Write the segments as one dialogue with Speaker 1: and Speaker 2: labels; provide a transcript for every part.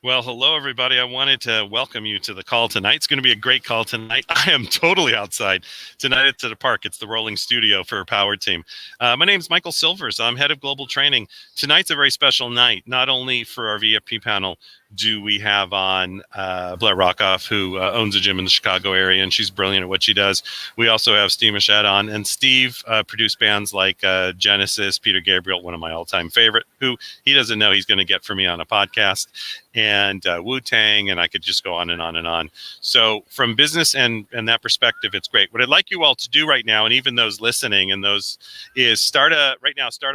Speaker 1: Well, hello, everybody. I wanted to welcome you to the call tonight. It's going to be a great call tonight. I am totally outside tonight at the park. It's the Rolling Studio for Power Team. My name is Michael Silvers. I'm head of global training. Tonight's a very special night, not only for our VIP panel. Do we have on Blair Rockoff, who owns a gym in the Chicago area, and she's brilliant at what she does. We also have Steve Machette on, and Steve produced bands like Genesis, Peter Gabriel, one of my all-time favorite, who he doesn't know he's going to get for me on a podcast, and Wu-Tang, and I could just go on and on and on. So from business and that perspective, it's great. What I'd like you all to do right now, and even those listening, and those is start a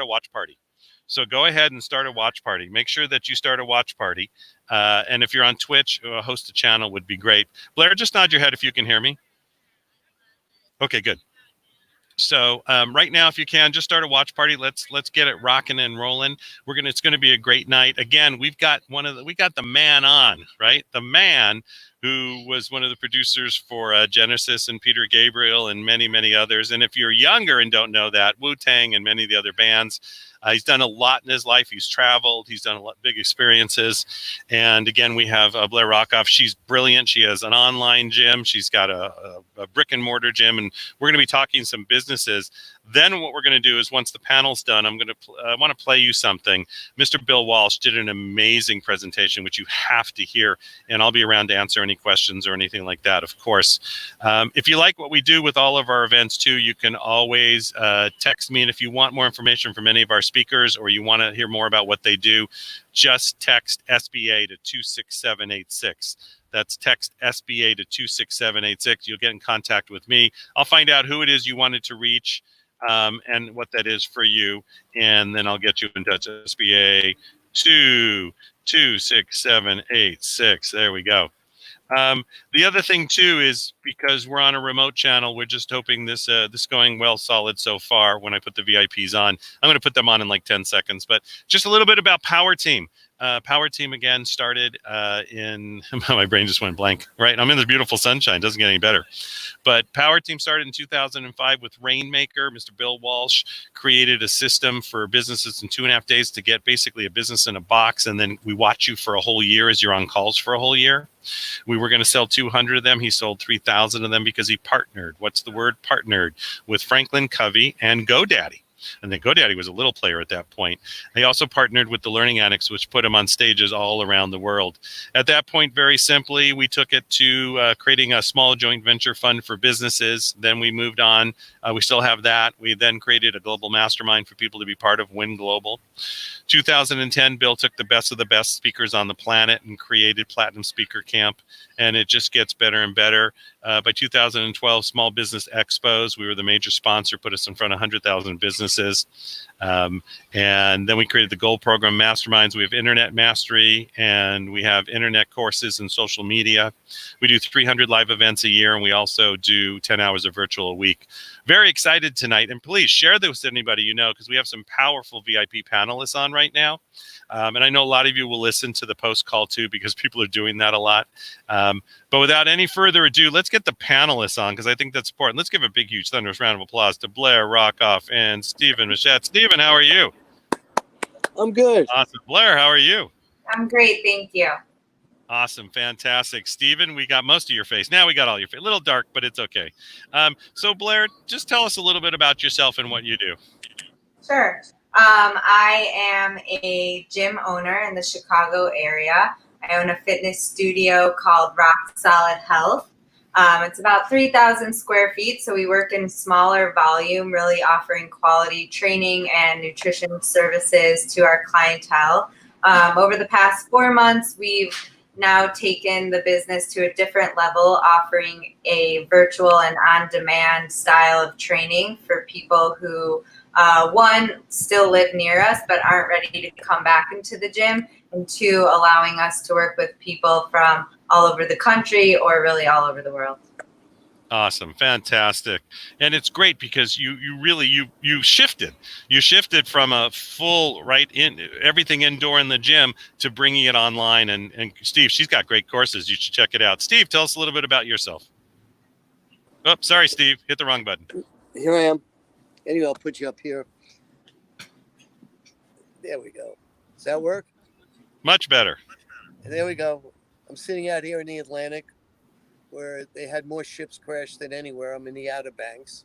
Speaker 1: watch party. So go ahead and start a watch party. Make sure that you start a watch party. And if you're on Twitch, host a channel would be great. Blair, just nod your head if you can hear me. Okay, good. So right now, if you can, just start a watch party. Let's get it rocking and rolling. It's gonna be a great night. Again, we got the man on, right? The man who was one of the producers for Genesis and Peter Gabriel and many, many others. And if you're younger and don't know that, Wu-Tang and many of the other bands. He's done a lot in his life. He's traveled. He's done a lot big experiences. And again, we have Blair Rockoff. She's brilliant. She has an online gym. She's got a brick and mortar gym. And we're going to be talking some businesses. Then what we're going to do is once the panel's done, I want to play you something. Mr. Bill Walsh did an amazing presentation, which you have to hear. And I'll be around to answer any questions or anything like that, of course. If you like what we do with all of our events too, you can always text me. And if you want more information from any of our speakers or you want to hear more about what they do, just text SBA to 26786. That's text SBA to 26786. You'll get in contact with me. I'll find out who it is you wanted to reach and what that is for you. And then I'll get you in touch. SBA 26786. There we go. The other thing too is because we're on a remote channel, we're just hoping this going well solid so far. When I put the VIPs on, I'm going to put them on in like 10 seconds. But just a little bit about Power Team. Power Team again started in my brain just went blank. Right, I'm in the beautiful sunshine. Doesn't get any better. But Power Team started in 2005 with Rainmaker. Mr. Bill Walsh created a system for businesses in 2.5 days to get basically a business in a box, and then we watch you for a whole year as you're on calls for a whole year. We were going to sell 200 of them. He sold 3,000 of them because he partnered. What's the word? Partnered with Franklin Covey and GoDaddy. And then GoDaddy was a little player at that point. They also partnered with the Learning Addicts, which put them on stages all around the world. At that point, very simply, we took it to creating a small joint venture fund for businesses. Then we moved on. We still have that. We then created a global mastermind for people to be part of Win Global. 2010, Bill took the best of the best speakers on the planet and created Platinum Speaker Camp. And it just gets better and better. By 2012, Small Business Expos, we were the major sponsor, put us in front of 100,000 businesses. And then we created the Gold Program Masterminds. We have Internet Mastery, and we have Internet courses and social media. We do 300 live events a year, and we also do 10 hours of virtual a week. Very excited tonight, and please share this with anybody you know, because we have some powerful VIP panelists on right now. And I know a lot of you will listen to the post call too, because people are doing that a lot. But without any further ado, let's get the panelists on, because I think that's important. Let's give a big, huge, thunderous round of applause to Blair Rockoff and Stephen Machette. Stephen, how are you?
Speaker 2: I'm good.
Speaker 1: Awesome. Blair, how are you?
Speaker 3: I'm great, thank you.
Speaker 1: Awesome, fantastic. Stephen, we got most of your face. Now we got all your face. A little dark, but it's okay. So Blair, just tell us a little bit about yourself and what you do.
Speaker 3: Sure. I am a gym owner in the Chicago area. I own a fitness studio called Rock Solid Health. It's about 3,000 square feet, so we work in smaller volume, really offering quality training and nutrition services to our clientele. Over the past 4 months, we've now taken the business to a different level, offering a virtual and on-demand style of training for people who one, still live near us but aren't ready to come back into the gym, and two, allowing us to work with people from all over the country or really all over the world.
Speaker 1: Awesome, fantastic. And it's great because you shifted from a full everything indoor in the gym to bringing it online. And Steve, she's got great courses. You should check it out. Steve, tell us a little bit about yourself. Oh, sorry, Steve, hit the wrong button.
Speaker 2: Here I am. Anyway, I'll put you up here. There we go. Does that work?
Speaker 1: Much better.
Speaker 2: There we go. I'm sitting out here in the Atlantic where they had more ships crash than anywhere. I'm in the Outer Banks.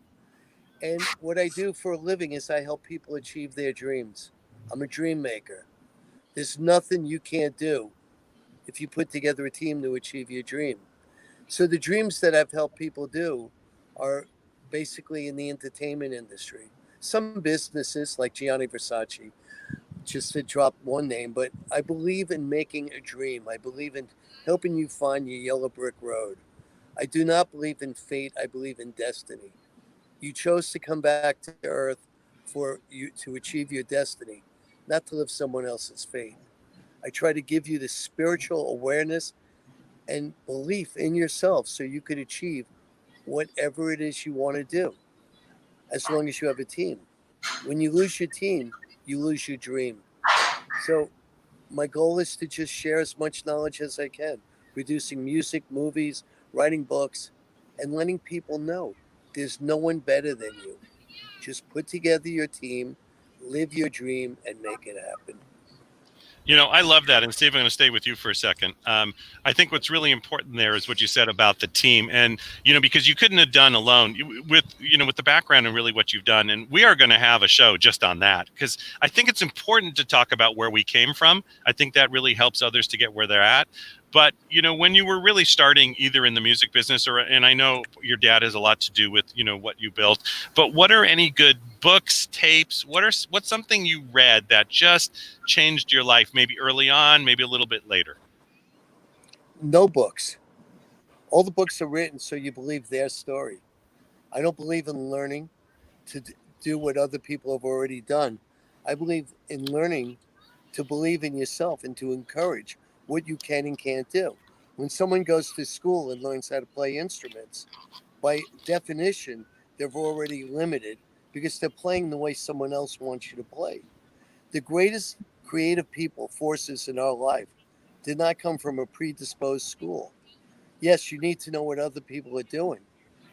Speaker 2: And what I do for a living is I help people achieve their dreams. I'm a dream maker. There's nothing you can't do if you put together a team to achieve your dream. So the dreams that I've helped people do are basically in the entertainment industry. Some businesses like Gianni Versace, just to drop one name, but I believe in making a dream. I believe in helping you find your yellow brick road. I do not believe in fate. I believe in destiny. You chose to come back to earth for you to achieve your destiny, not to live someone else's fate. I try to give you the spiritual awareness and belief in yourself so you could achieve whatever it is you want to do, as long as you have a team. When you lose your team, you lose your dream. So my goal is to just share as much knowledge as I can, producing music, movies, writing books, and letting people know there's no one better than you. Just put together your team, live your dream, and make it happen.
Speaker 1: I love that. And Steve, I'm going to stay with you for a second. I think what's really important there is what you said about the team, and because you couldn't have done alone with the background and really what you've done. And we are going to have a show just on that, because I think it's important to talk about where we came from. I think that really helps others to get where they're at. But, when you were really starting either in the music business and I know your dad has a lot to do with, what you built, but what are any good books, tapes? What's something you read that just changed your life, maybe early on, maybe a little bit later?
Speaker 2: No books. All the books are written so you believe their story. I don't believe in learning to do what other people have already done. I believe in learning to believe in yourself and to encourage what you can and can't do. When someone goes to school and learns how to play instruments, by definition, they're already limited because they're playing the way someone else wants you to play. The greatest creative forces in our life did not come from a predisposed school. Yes, you need to know what other people are doing,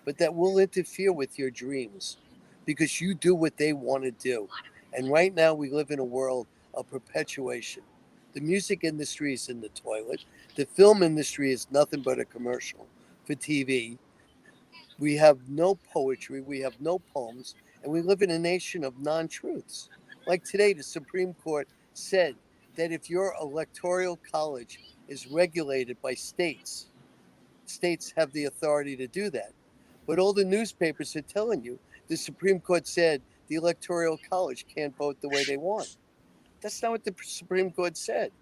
Speaker 2: but that will interfere with your dreams because you do what they want to do. And right now we live in a world of perpetuation. The music industry is in the toilet. The film industry is nothing but a commercial for TV. We have no poetry. We have no poems. And we live in a nation of non-truths. Like today, the Supreme Court said that if your electoral college is regulated by states have the authority to do that. But all the newspapers are telling you the Supreme Court said the electoral college can't vote the way they want. That's not what the Supreme Court said.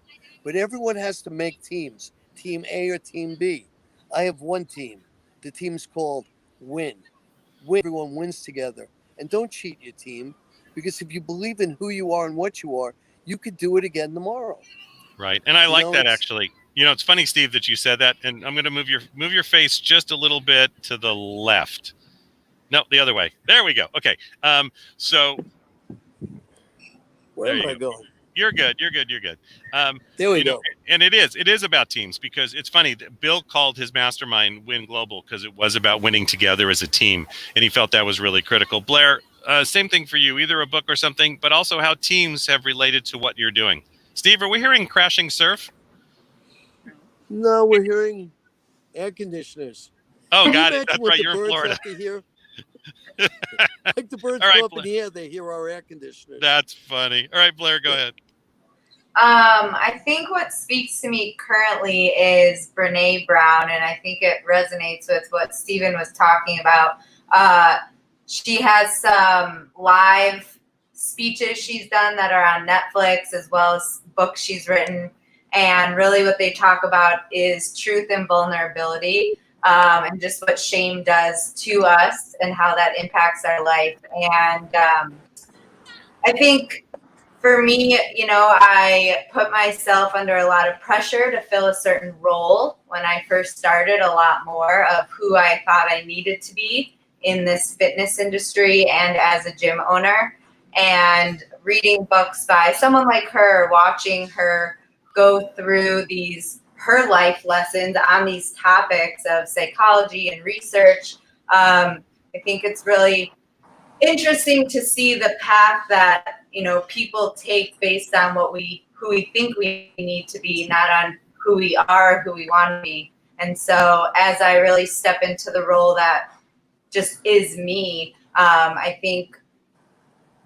Speaker 2: But everyone has to make teams, Team A or Team B. I have one team. The team's called Win. Win. Everyone wins together. And don't cheat your team, because if you believe in who you are and what you are, you could do it again tomorrow.
Speaker 1: Right. And I like that, actually. It's funny, Steve, that you said that. And I'm going to move your face just a little bit to the left. No, the other way. There we go. Okay. So
Speaker 2: where am I going?
Speaker 1: You're good.
Speaker 2: There we go.
Speaker 1: And it is about teams, because it's funny that Bill called his mastermind Win Global because it was about winning together as a team. And he felt that was really critical. Blair, same thing for you, either a book or something, but also how teams have related to what you're doing. Steve, are we hearing crashing surf?
Speaker 2: No, we're hearing air conditioners.
Speaker 1: Oh, got it. That's right. You're in Florida.
Speaker 2: Like the birds go up in the air, they hear our air conditioners.
Speaker 1: That's funny. All right, Blair, go ahead.
Speaker 3: I think what speaks to me currently is Brene Brown, and I think it resonates with what Stephen was talking about. She has some live speeches she's done that are on Netflix, as well as books she's written. And really what they talk about is truth and vulnerability, and just what shame does to us and how that impacts our life. And I think for me, I put myself under a lot of pressure to fill a certain role when I first started, a lot more of who I thought I needed to be in this fitness industry and as a gym owner. And reading books by someone like her, watching her go through her life lessons on these topics of psychology and research, I think it's really interesting to see the path that people take based on who we think we need to be, not on who we are, who we want to be. And so as I really step into the role that just is me, I think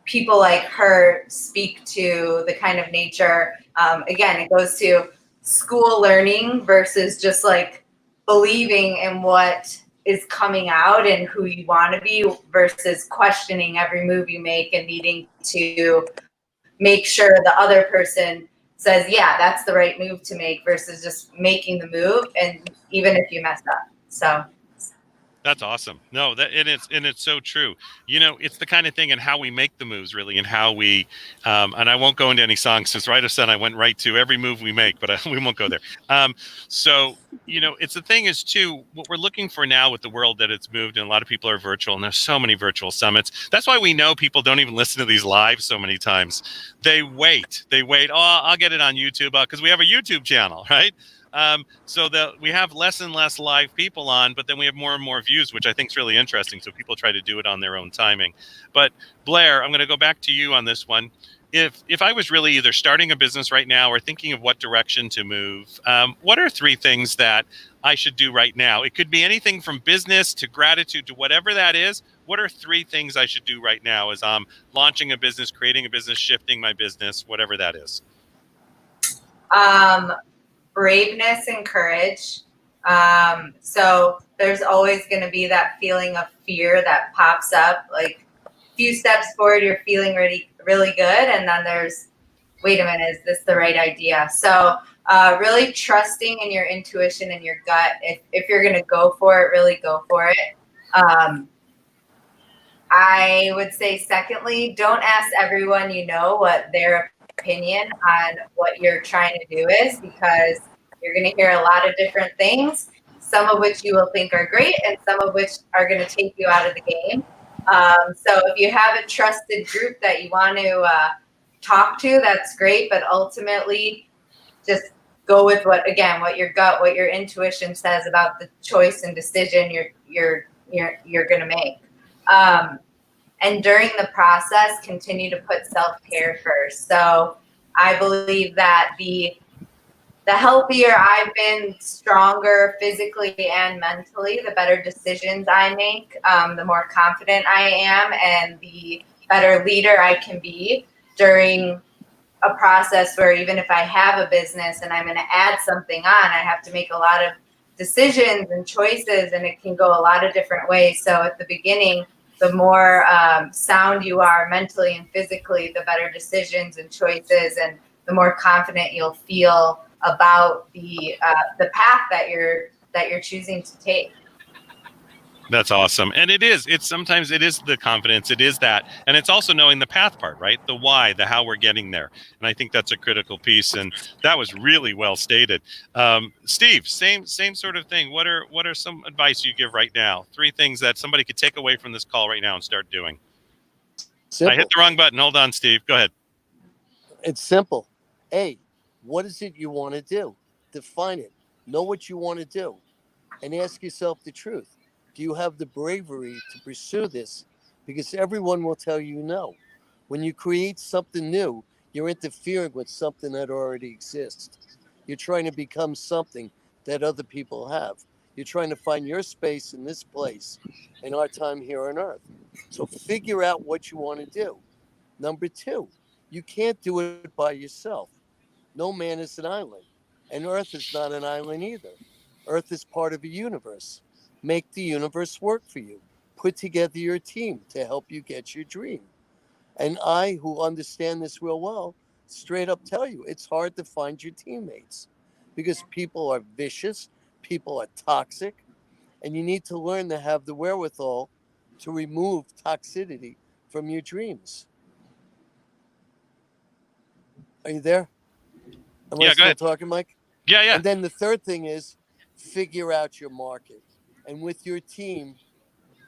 Speaker 3: people like her speak to the kind of nature. Again, it goes to school learning versus just like believing in what is coming out and who you want to be versus questioning every move you make and needing to make sure the other person says, yeah, that's the right move to make versus just making the move. And even if you mess up. So
Speaker 1: That's awesome. No, it's so true. You know, it's the kind of thing and how we make the moves really, and how we and I won't go into any songs since right of Sun I went right to every move we make, but we won't go there. So you know, it's the thing is too, what we're looking for now with the world that it's moved, and a lot of people are virtual, and there's so many virtual summits. That's why we know people don't even listen to these live so many times. They wait. Oh, I'll get it on YouTube because we have a YouTube channel, right? So that we have less and less live people on, but then we have more and more views, which I think is really interesting. So people try to do it on their own timing. But Blair, I'm going to go back to you on this one. If I was really either starting a business right now or thinking of what direction to move, what are 3 things that I should do right now? It could be anything from business to gratitude to whatever that is. What are 3 things I should do right now as I'm launching a business, creating a business, shifting my business, whatever that is?
Speaker 3: Braveness and courage. So there's always going to be that feeling of fear that pops up. Like a few steps forward, you're feeling really good, and then there's, wait a minute, is this the right idea? So really trusting in your intuition and your gut. If you're going to go for it, really go for it. I would say, secondly, don't ask everyone you know what their opinion on what you're trying to do is, because you're going to hear a lot of different things, some of which you will think are great and some of which are going to take you out of the game. So if you have a trusted group that you want to talk to, that's great, but ultimately just go with what your gut, what your intuition says about the choice and decision you're going to make. And during the process, continue to put self-care first. So I believe that the healthier I've been, stronger physically and mentally, the better decisions I make, the more confident I am, and the better leader I can be during a process where even if I have a business and I'm going to add something on, I have to make a lot of decisions and choices, and it can go a lot of different ways. So at the beginning, the more sound you are mentally and physically, the better decisions and choices, and the more confident you'll feel about the path that you're choosing to take.
Speaker 1: That's awesome. And it's sometimes it is the confidence, it is that, and it's also knowing the path part, right? The why, the how we're getting there. And I think that's a critical piece. And that was really well stated. Steve, same sort of thing. What are some advice you give right now? 3 things that somebody could take away from this call right now and start doing.
Speaker 2: Simple.
Speaker 1: I hit the wrong button. Hold on, Steve. Go ahead.
Speaker 2: It's simple. A, what is it you want to do? Define it. Know what you want to do. And ask yourself the truth. Do you have the bravery to pursue this? Because everyone will tell you no. When you create something new, you're interfering with something that already exists. You're trying to become something that other people have. You're trying to find your space in this place in our time here on Earth. So figure out what you want to do. Number 2, you can't do it by yourself. No man is an island, and Earth is not an island either. Earth is part of a universe. Make the universe work for you. Put together your team to help you get your dream. And I, who understand this real well, straight up tell you, it's hard to find your teammates because people are vicious, people are toxic, and you need to learn to have the wherewithal to remove toxicity from your dreams. Are you there? Am I still talking, Mike?
Speaker 1: Yeah.
Speaker 2: And then the third thing is figure out your market. And with your team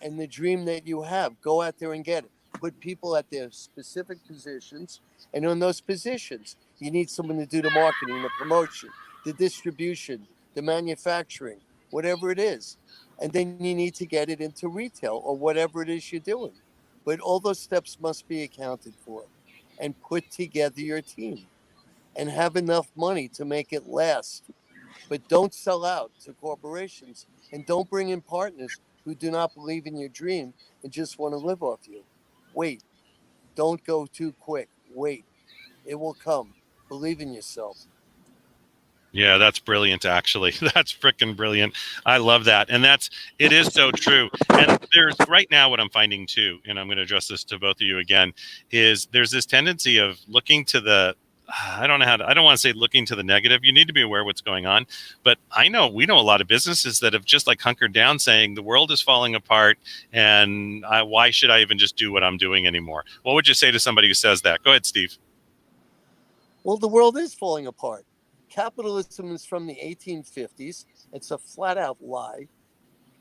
Speaker 2: and the dream that you have, go out there and get it. Put people at their specific positions. And on those positions, you need someone to do the marketing, the promotion, the distribution, the manufacturing, whatever it is. And then you need to get it into retail or whatever it is you're doing. But all those steps must be accounted for. And put together your team. And have enough money to make it last but don't sell out to corporations, and don't bring in partners who do not believe in your dream and just want to live off you. Wait. Don't go too quick. Wait. It will come. Believe in yourself.
Speaker 1: Yeah, that's brilliant, actually. That's freaking brilliant. I love that. And it is so true. And there's right now what I'm finding too, and I'm going to address this to both of you again, is there's this tendency of looking to the, I don't want to say looking to the negative. You need to be aware of what's going on. But we know a lot of businesses that have just like hunkered down saying the world is falling apart and why should I even just do what I'm doing anymore? What would you say to somebody who says that? Go ahead, Steve.
Speaker 2: Well, the world is falling apart. Capitalism is from the 1850s. It's a flat out lie.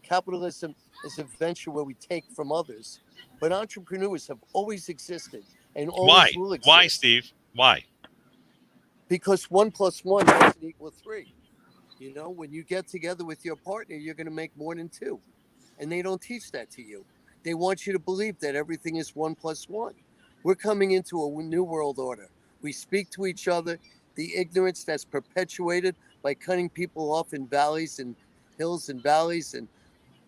Speaker 2: Capitalism is a venture where we take from others. But entrepreneurs have always existed and always will exist.
Speaker 1: Why, Steve? Why?
Speaker 2: Because 1 + 1 doesn't equal 3. You know, when you get together with your partner, you're going to make more than 2. And they don't teach that to you. They want you to believe that everything is 1 + 1. We're coming into a new world order. We speak to each other. The ignorance that's perpetuated by cutting people off in valleys and hills and valleys and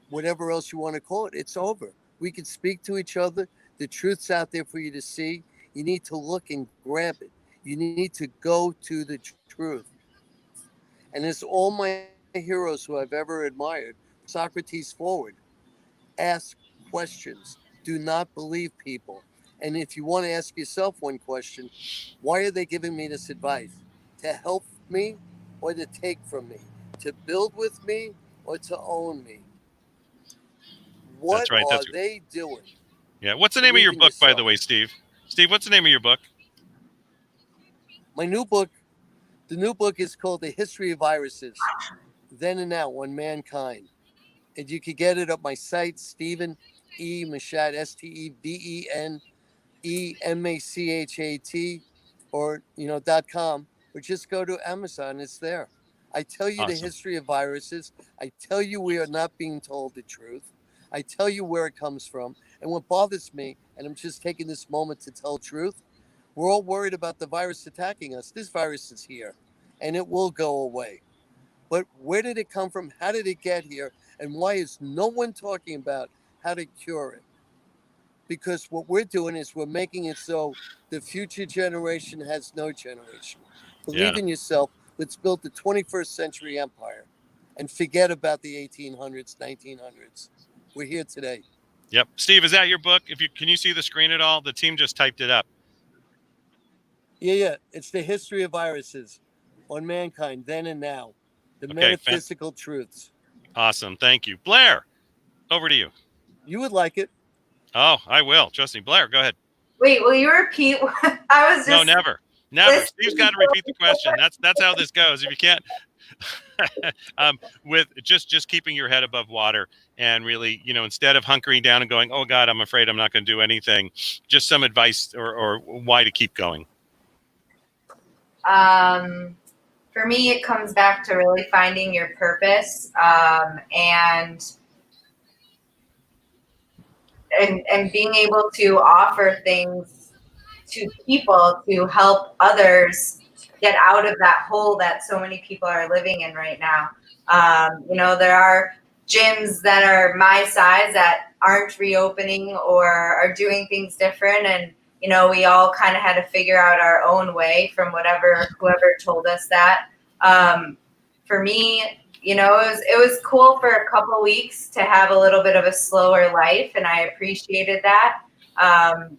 Speaker 2: whatever else you want to call it, it's over. We can speak to each other. The truth's out there for you to see. You need to look and grab it. You need to go to the truth. And as all my heroes who I've ever admired, Socrates forward, ask questions. Do not believe people. And if you want to ask yourself one question, why are they giving me this advice? To help me or to take from me? To build with me or to own me? What are they doing?
Speaker 1: Yeah. What's the name of your book, by the way, Steve? Steve, what's the name of your book?
Speaker 2: My new book, the new book is called The History of Viruses, Then and Now on Mankind. And you can get it at my site, Stephen E. Machat, STEVENEMACHAT, or .com, or just go to Amazon. It's there. I tell you the history of viruses. I tell you we are not being told the truth. I tell you where it comes from. And what bothers me, and I'm just taking this moment to tell truth, we're all worried about the virus attacking us. This virus is here, and it will go away. But where did it come from? How did it get here? And why is no one talking about how to cure it? Because what we're doing is we're making it so the future generation has no generation. Believe in yourself. Let's build the 21st century empire and forget about the 1800s, 1900s. We're here today.
Speaker 1: Yep. Steve, is that your book? Can you see the screen at all? The team just typed it up.
Speaker 2: Yeah. It's The History of Viruses on Mankind, Then and Now. The metaphysical truths.
Speaker 1: Awesome. Thank you. Blair, over to you.
Speaker 2: You would like it.
Speaker 1: Oh, I will. Trust me. Blair, go ahead.
Speaker 3: Wait, will you repeat? I was just...
Speaker 1: No, never. Steve's got to repeat the question. That's how this goes. If you can't, with just keeping your head above water and really, instead of hunkering down and going, oh God, I'm afraid I'm not going to do anything, just some advice or why to keep going.
Speaker 3: For me, it comes back to really finding your purpose, and being able to offer things to people to help others get out of that hole that so many people are living in right now. There are gyms that are my size that aren't reopening or are doing things different, and we all kind of had to figure out our own way from whoever told us that. For me, it was cool for a couple weeks to have a little bit of a slower life, and I appreciated that,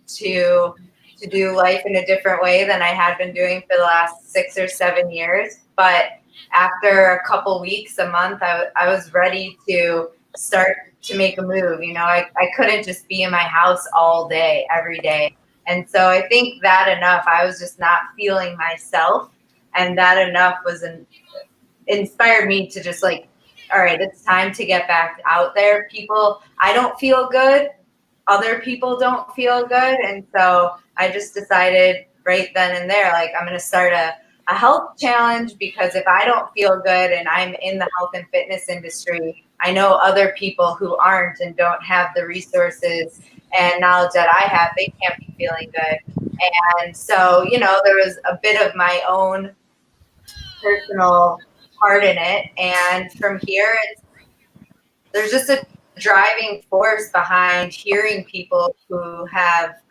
Speaker 3: to do life in a different way than I had been doing for the last 6 or 7 years. But after a couple weeks, a month, I was ready to start to make a move. I couldn't just be in my house all day, every day. And so I think that enough, I was just not feeling myself. And that enough inspired me to just all right, it's time to get back out there. I don't feel good. Other people don't feel good. And so I just decided right then and there, I'm going to start a health challenge, because if I don't feel good and I'm in the health and fitness industry, I know other people who aren't and don't have the resources and knowledge that I have, they can't be feeling good. And so, there was a bit of my own personal part in it. And from here, there's just a driving force behind hearing people who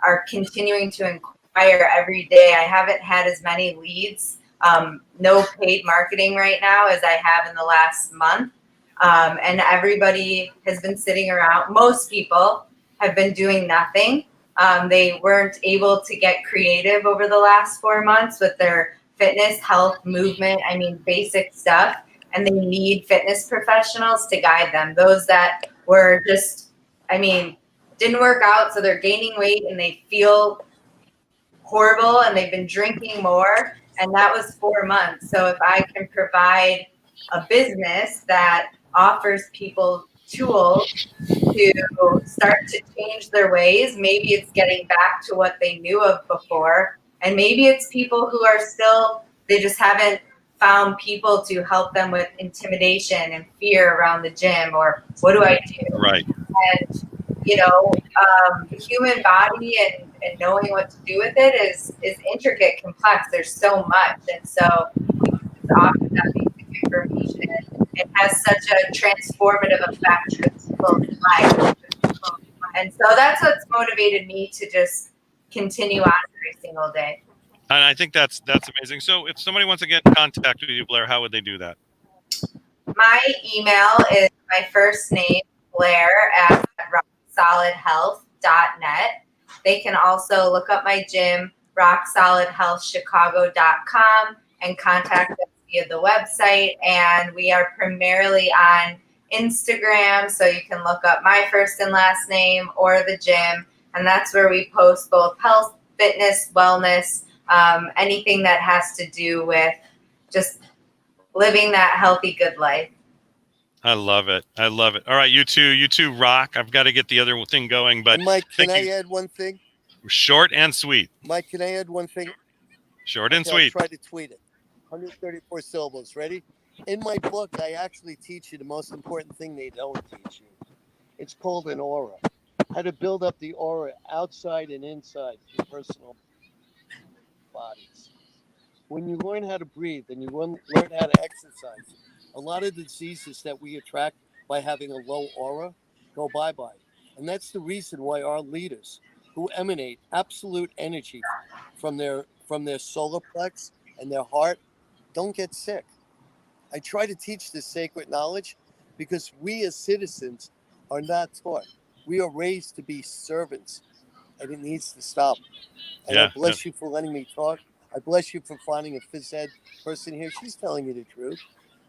Speaker 3: are continuing to inquire every day. I haven't had as many leads, no paid marketing right now as I have in the last month. And everybody has been sitting around. Most people have been doing nothing. They weren't able to get creative over the last 4 months with their fitness, health, movement, basic stuff. And they need fitness professionals to guide them. Those that were just, didn't work out, so they're gaining weight and they feel horrible and they've been drinking more. And that was 4 months. So if I can provide a business that offers people tools to start to change their ways, maybe it's getting back to what they knew of before. And maybe it's people who are they just haven't found people to help them with intimidation and fear around the gym, or what do I do?
Speaker 1: Right.
Speaker 3: And, the human body and knowing what to do with it is intricate, complex. There's so much. And so often that basic information, it has such a transformative effect to people's life. And so that's what's motivated me to just continue on every single day.
Speaker 1: And I think that's amazing. So if somebody wants to get in contact with you, Blair, how would they do that?
Speaker 3: My email is my first name, Blair, at rocksolidhealth.net. They can also look up my gym, rocksolidhealthchicago.com, and contact us via the website. And we are primarily on Instagram, so you can look up my first and last name or the gym. And that's where we post both health, fitness, wellness, anything that has to do with just living that healthy, good life.
Speaker 1: I love it. I love it. All right, you two rock. I've got to get the other thing going, but
Speaker 2: Mike, can I add one thing?
Speaker 1: Short and sweet.
Speaker 2: Mike, can I add one thing?
Speaker 1: Short and sweet.
Speaker 2: I'll try to tweet it. 134 syllables. Ready? In my book, I actually teach you the most important thing they don't teach you. It's called an aura. How to build up the aura outside and inside your personal bodies. When you learn how to breathe and you learn how to exercise, a lot of the diseases that we attract by having a low aura go bye-bye. And that's the reason why our leaders who emanate absolute energy from their solar plex and their heart don't get sick. I try to teach this sacred knowledge because we as citizens are not taught. We are raised to be servants, and it needs to stop. And I bless you for letting me talk. I bless you for finding a phys ed person here. She's telling you the truth.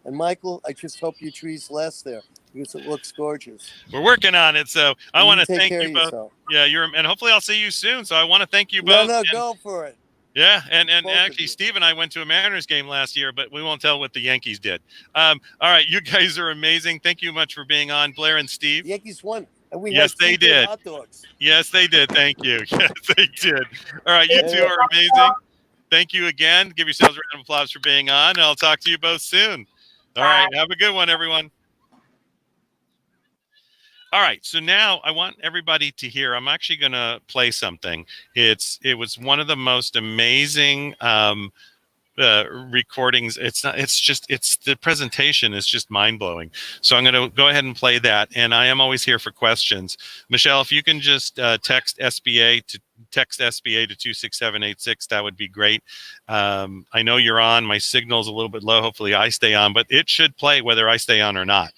Speaker 2: And Michael, I just hope your trees last there because it looks gorgeous.
Speaker 1: We're working on it, so I want to thank you both.
Speaker 2: Yourself.
Speaker 1: Yeah, and hopefully I'll see you soon. So I want to thank you both.
Speaker 2: No, go for it.
Speaker 1: Yeah, and actually, Steve and I went to a Mariners game last year, but we won't tell what the Yankees did. All right, you guys are amazing. Thank you much for being on, Blair and Steve.
Speaker 2: The Yankees won. And we
Speaker 1: yes, they did.
Speaker 2: Hot dogs.
Speaker 1: Yes, they did. Thank you. Yes, they did. All right, you two are amazing. Thank you again. Give yourselves a round of applause for being on, and I'll talk to you both soon. All right, have a good one, everyone. All right, so now I want everybody to hear. I'm actually going to play something. It was one of the most amazing recordings. The presentation is just mind blowing. So I'm going to go ahead and play that. And I am always here for questions. Michelle, if you can just text SBA to 26786, that would be great. I know you're on. My signal's a little bit low. Hopefully I stay on, but it should play whether I stay on or not.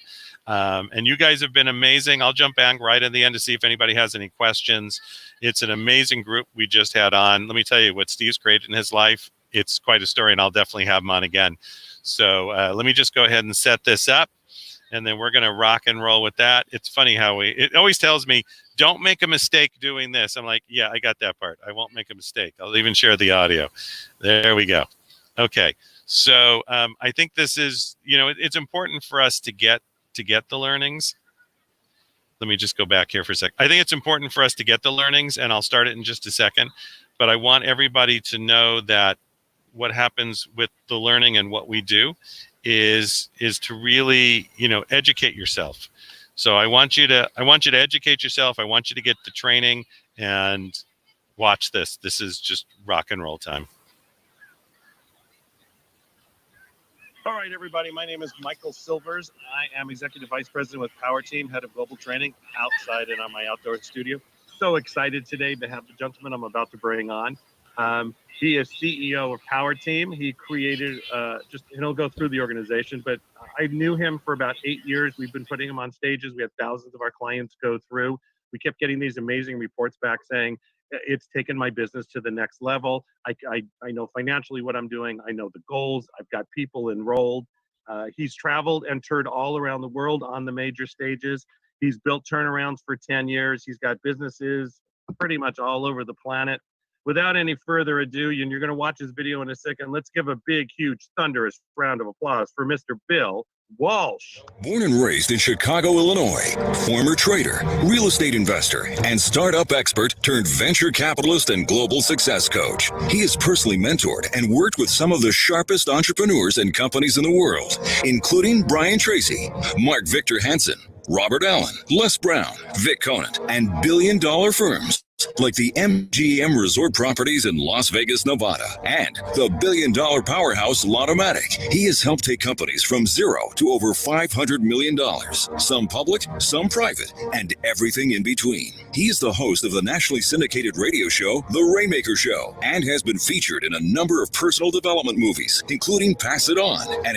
Speaker 1: And you guys have been amazing. I'll jump back right at the end to see if anybody has any questions. It's an amazing group we just had on. Let me tell you what Steve's created in his life. It's quite a story, and I'll definitely have him on again. So let me just go ahead and set this up, and then we're going to rock and roll with that. It's funny how it always tells me, don't make a mistake doing this. I'm like, yeah, I got that part. I won't make a mistake. I'll even share the audio. There we go. Okay. So I think this is, it's important for us to get the learnings. Let me just go back here for a sec. I think it's important for us to get the learnings, and I'll start it in just a second. But I want everybody to know that what happens with the learning and what we do is to really, educate yourself. So I want you to educate yourself. I want you to get the training and watch this. This is just rock and roll time. All right, everybody. My name is Michael Silvers. I am Executive Vice President with Power Team, Head of Global Training, outside and on my outdoor studio. So excited today to have the gentleman I'm about to bring on. He is CEO of Power Team. He created, he'll go through the organization, but I knew him for about 8 years. We've been putting him on stages. We had thousands of our clients go through. We kept getting these amazing reports back saying, it's taken my business to the next level. I know financially what I'm doing. I know the goals. I've got people enrolled. He's traveled and toured all around the world on the major stages. He's built turnarounds for 10 years. He's got businesses pretty much all over the planet. Without any further ado, and you're going to watch his video in a second, let's give a big, huge, thunderous round of applause for Mr. Bill Walsh.
Speaker 4: Born and raised in Chicago, Illinois, former trader, real estate investor, and startup expert turned venture capitalist and global success coach. He has personally mentored and worked with some of the sharpest entrepreneurs and companies in the world, including Brian Tracy, Mark Victor Hansen, Robert Allen, Les Brown, Vic Conant, and billion-dollar firms like the MGM Resort Properties in Las Vegas, Nevada, and the billion-dollar powerhouse Lottomatic. He has helped take companies from zero to over $500 million, some public, some private, and everything in between. He is the host of the nationally syndicated radio show, The Rainmaker Show, and has been featured in a number of personal development movies, including Pass It On and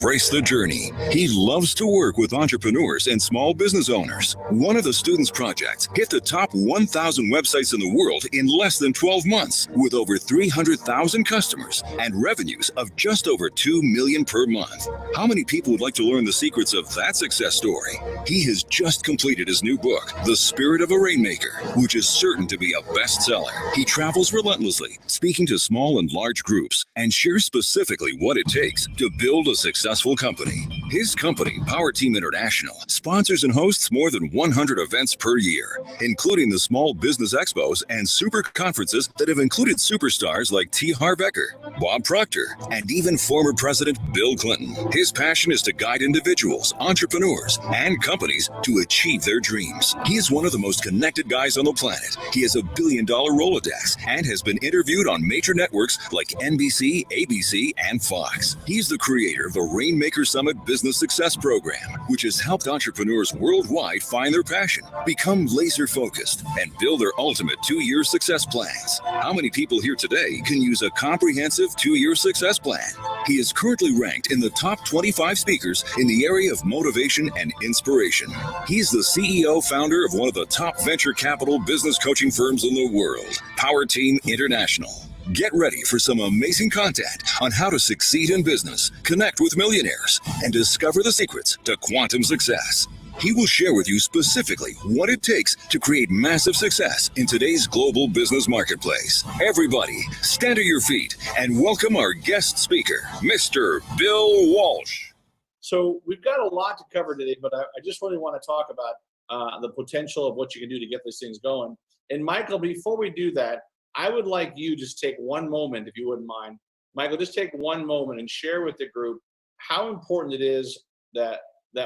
Speaker 4: Embrace the Journey. He loves to work with entrepreneurs and small business owners. One of the students' projects hit the top 1,000 websites in the world in less than 12 months, with over 300,000 customers and revenues of just over $2 million per month. How many people would like to learn the secrets of that success story? He has just completed his new book, The Spirit of a Rainmaker, which is certain to be a bestseller. He travels relentlessly, speaking to small and large groups, and shares specifically what it takes to build a successful company. His company, Power Team International, sponsors and hosts more than 100 events per year, including the Small Business Expos and super conferences that have included superstars like T. Harv Eker, Bob Proctor, and even former President Bill Clinton. His passion is to guide individuals, entrepreneurs, and companies to achieve their dreams. He is one of the most connected guys on the planet. He has a billion-dollar Rolodex and has been interviewed on major networks like NBC, ABC, and Fox. He's the creator of the Rainmaker Summit Business Success Program, which has helped entrepreneurs worldwide find their passion, become laser-focused, and build their ultimate 2-year success plans. How many people here today can use a comprehensive 2-year success plan? He is currently ranked in the top 25 speakers in the area of motivation and inspiration. He's the CEO founder of one of the top venture capital business coaching firms in the world, Power Team International. Get ready for some amazing content on how to succeed in business, connect with millionaires, and discover the secrets to quantum success. He will share with you specifically what it takes to create massive success in today's global business marketplace. Everybody, stand to your feet and welcome our guest speaker, Mr. Bill Walsh.
Speaker 5: So we've got a lot to cover today, but I just really want to talk about the potential of what you can do to get these things going. And Michael, before we do that, I would like you just take one moment, if you wouldn't mind. Michael, just take one moment and share with the group how important it is that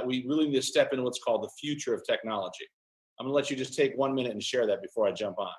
Speaker 5: we really need to step into what's called the future of technology. I'm gonna let you just take 1 minute and share that before I jump on.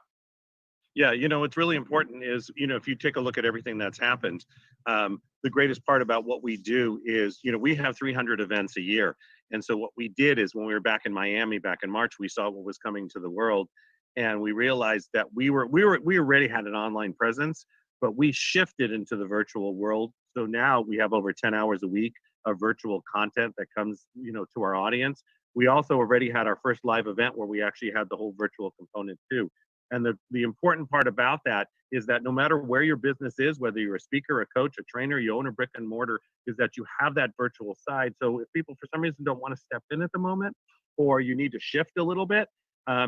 Speaker 1: Yeah, what's really important is, if you take a look at everything that's happened, the greatest part about what we do is, we have 300 events a year. And so what we did is when we were back in Miami back in March, we saw what was coming to the world. And we realized that we already had an online presence, but we shifted into the virtual world. So now we have over 10 hours a week of virtual content that comes, to our audience. We also already had our first live event where we actually had the whole virtual component too. And the important part about that is that no matter where your business is, whether you're a speaker, a coach, a trainer, you own a brick and mortar, is that you have that virtual side. So if people for some reason don't want to step in at the moment, or you need to shift a little bit,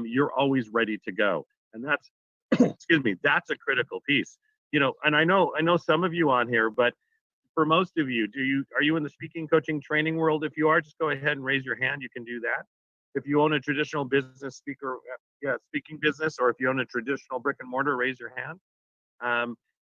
Speaker 1: you're always ready to go. And that's, excuse me, that's a critical piece. And I know some of you on here, but for most of you, are you in the speaking, coaching, training world? If you are, just go ahead and raise your hand. You can do that. If you own a traditional business speaking business, or if you own a traditional brick and mortar, raise your hand.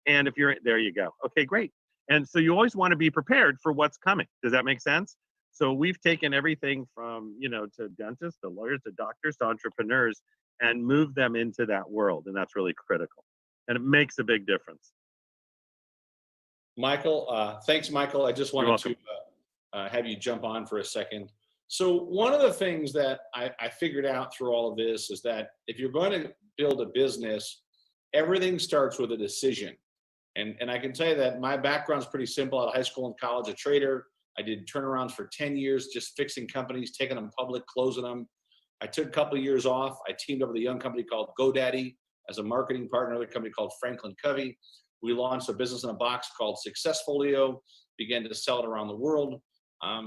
Speaker 1: And if you're, there you go. Okay, great. And so you always want to be prepared for what's coming. Does that make sense? So we've taken everything from, to dentists, to lawyers, to doctors, to entrepreneurs, and moved them into that world. And that's really critical. And it makes a big difference.
Speaker 5: Michael, thanks, Michael. I just wanted to have you jump on for a second. So one of the things that I figured out through all of this is that if you're going to build a business, everything starts with a decision. And I can tell you that my background's pretty simple. Out of high school and college, a trader. I did turnarounds for 10 years, just fixing companies, taking them public, closing them. I took a couple of years off. I teamed up with a young company called GoDaddy as a marketing partner, another company called Franklin Covey. We launched a business in a box called Successfolio, began to sell it around the world.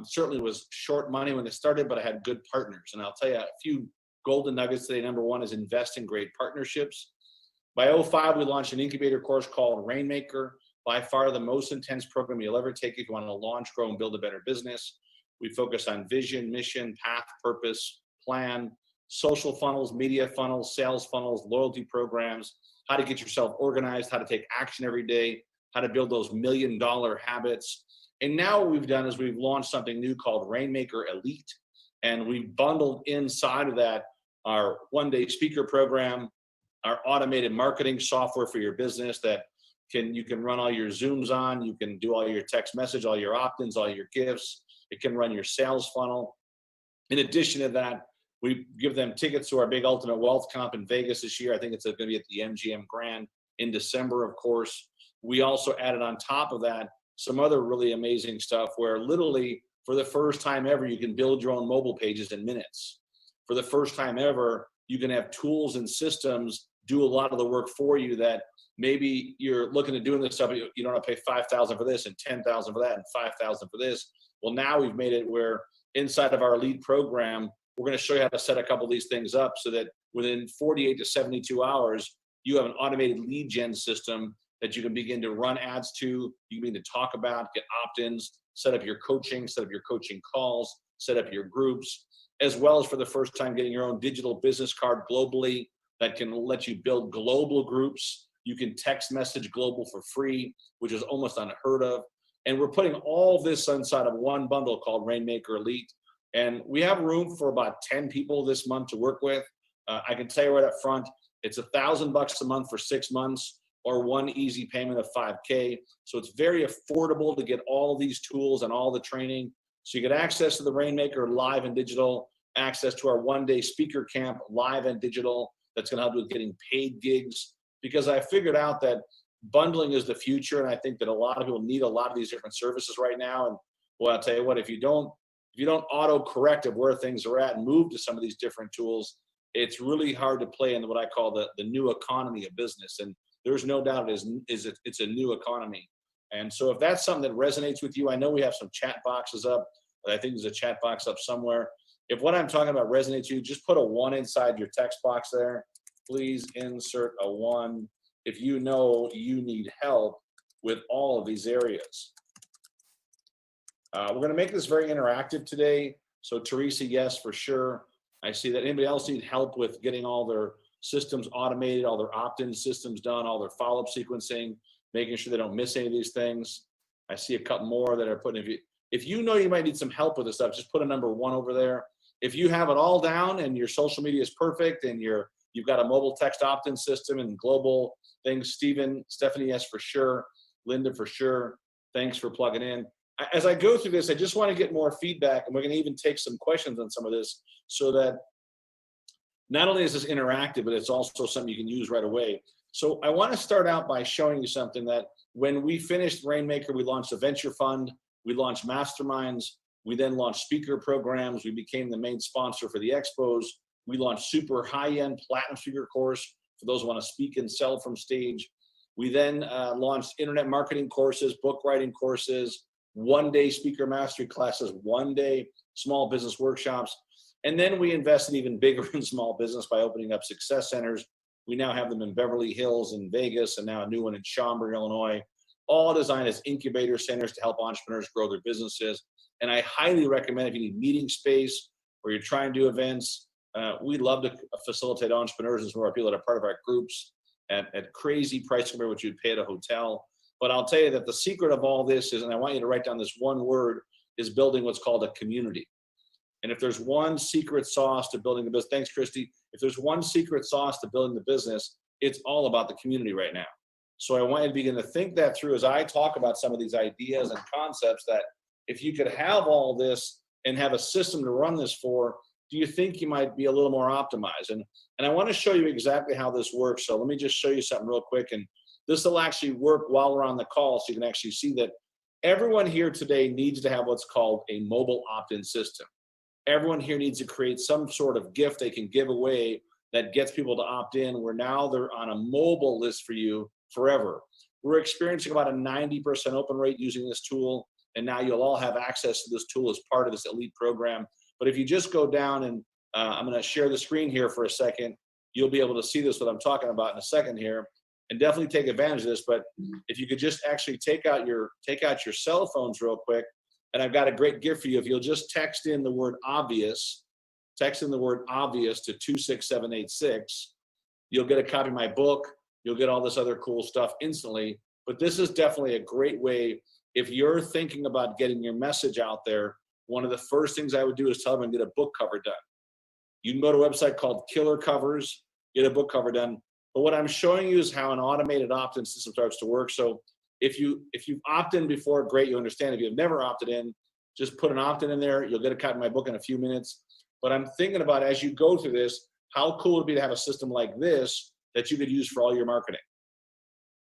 Speaker 5: Certainly was short money when it started, but I had good partners. And I'll tell you a few golden nuggets today. Number one is invest in great partnerships. By 2005, we launched an incubator course called Rainmaker, by far the most intense program you'll ever take if you want to launch, grow, and build a better business. We focus on vision, mission, path, purpose, plan, social funnels, media funnels, sales funnels, loyalty programs, how to get yourself organized, how to take action every day, how to build those $1 million habits. And now what we've done is we've launched something new called Rainmaker Elite. And we've bundled inside of that our one-day speaker program, our automated marketing software for your business that you can run all your Zooms on, you can do all your text message, all your opt-ins, all your gifts. It can run your sales funnel. In addition to that, we give them tickets to our big Ultimate Wealth Comp in Vegas this year. I think it's going to be at the MGM Grand in December, of course. We also added on top of that some other really amazing stuff where literally for the first time ever, you can build your own mobile pages in minutes. For the first time ever, you can have tools and systems do a lot of the work for you that maybe you're looking at doing this stuff, you don't have to pay $5,000 for this and $10,000 for that and $5,000 for this. Well, now we've made it where inside of our lead program, we're going to show you how to set a couple of these things up so that within 48 to 72 hours, you have an automated lead gen system that you can begin to run ads to, you can begin to talk about, get opt-ins, set up your coaching calls, set up your groups, as well as for the first time getting your own digital business card globally that can let you build global groups. You can text message global for free, which is almost unheard of. And we're putting all this inside of one bundle called Rainmaker Elite. And we have room for about 10 people this month to work with. I can tell you right up front, it's $1,000 a month for 6 months or one easy payment of $5K. So it's very affordable to get all these tools and all the training. So you get access to the Rainmaker live and digital, access to our one-day speaker camp live and digital that's going to help you with getting paid gigs. Because I figured out that bundling is the future, and I think that a lot of people need a lot of these different services right now. And well, I'll tell you what, if you don't auto correct of where things are at and move to some of these different tools, it's really hard to play in what I call the new economy of business. And there's no doubt it's a new economy. And so if that's something that resonates with you, I know we have some chat boxes up. I think there's a chat box up somewhere. If what I'm talking about resonates with you, just put a 1 inside your text box there. Please insert a 1 if you know you need help with all of these areas. We're going to make this very interactive today. So Teresa, yes, for sure. I see that. Anybody else need help with getting all their systems automated, all their opt-in systems done, all their follow-up sequencing, making sure they don't miss any of these things? I see a couple more that are putting, if you know you might need some help with this stuff, just put a number 1 over there. If you have it all down and your social media is perfect and you've got a mobile text opt-in system and global things, Stephanie, yes, for sure. Linda, for sure. Thanks for plugging in. As I go through this, I just want to get more feedback, and we're going to even take some questions on some of this so that not only is this interactive, but it's also something you can use right away. So I want to start out by showing you something that when we finished Rainmaker, we launched a venture fund, we launched masterminds, we then launched speaker programs, we became the main sponsor for the expos, we launched super high-end platinum speaker course for those who want to speak and sell from stage. We then launched internet marketing courses, book writing courses, one-day speaker mastery classes, one-day small business workshops. And then we invested even bigger in small business by opening up success centers. We now have them in Beverly Hills and Vegas, and now a new one in Schaumburg, Illinois, all designed as incubator centers to help entrepreneurs grow their businesses. And I highly recommend if you need meeting space or you're trying to do events, we'd love to facilitate entrepreneurs and some of our people that are part of our groups at crazy price compared to what you'd pay at a hotel. But I'll tell you that the secret of all this is, and I want you to write down this one word, is building what's called a community. And if there's one secret sauce to building the business, thanks, Christy. If there's one secret sauce to building the business, it's all about the community right now. So I want you to begin to think that through as I talk about some of these ideas and concepts that if you could have all this and have a system to run this for, do you think you might be a little more optimized? And I want to show you exactly how this works. So let me just show you something real quick. And this will actually work while we're on the call, so you can actually see that everyone here today needs to have what's called a mobile opt-in system. Everyone here needs to create some sort of gift they can give away that gets people to opt in, where now they're on a mobile list for you forever. We're experiencing about a 90% open rate using this tool, and now you'll all have access to this tool as part of this elite program. But if you just go down and I'm going to share the screen here for a second, you'll be able to see this, what I'm talking about in a second here, and definitely take advantage of this. But if you could just actually take out your cell phones real quick, and I've got a great gift for you. If you'll just text in the word obvious to 26786, you'll get a copy of my book. You'll get all this other cool stuff instantly. But this is definitely a great way. If you're thinking about getting your message out there, one of the first things I would do is tell them and get a book cover done. You can go to a website called Killer Covers, get a book cover done. But what I'm showing you is how an automated opt-in system starts to work. So if you've opted in before, great, you understand. If you've never opted in, just put an opt-in in there. You'll get a copy of my book in a few minutes. But I'm thinking about, as you go through this, how cool would it be to have a system like this that you could use for all your marketing?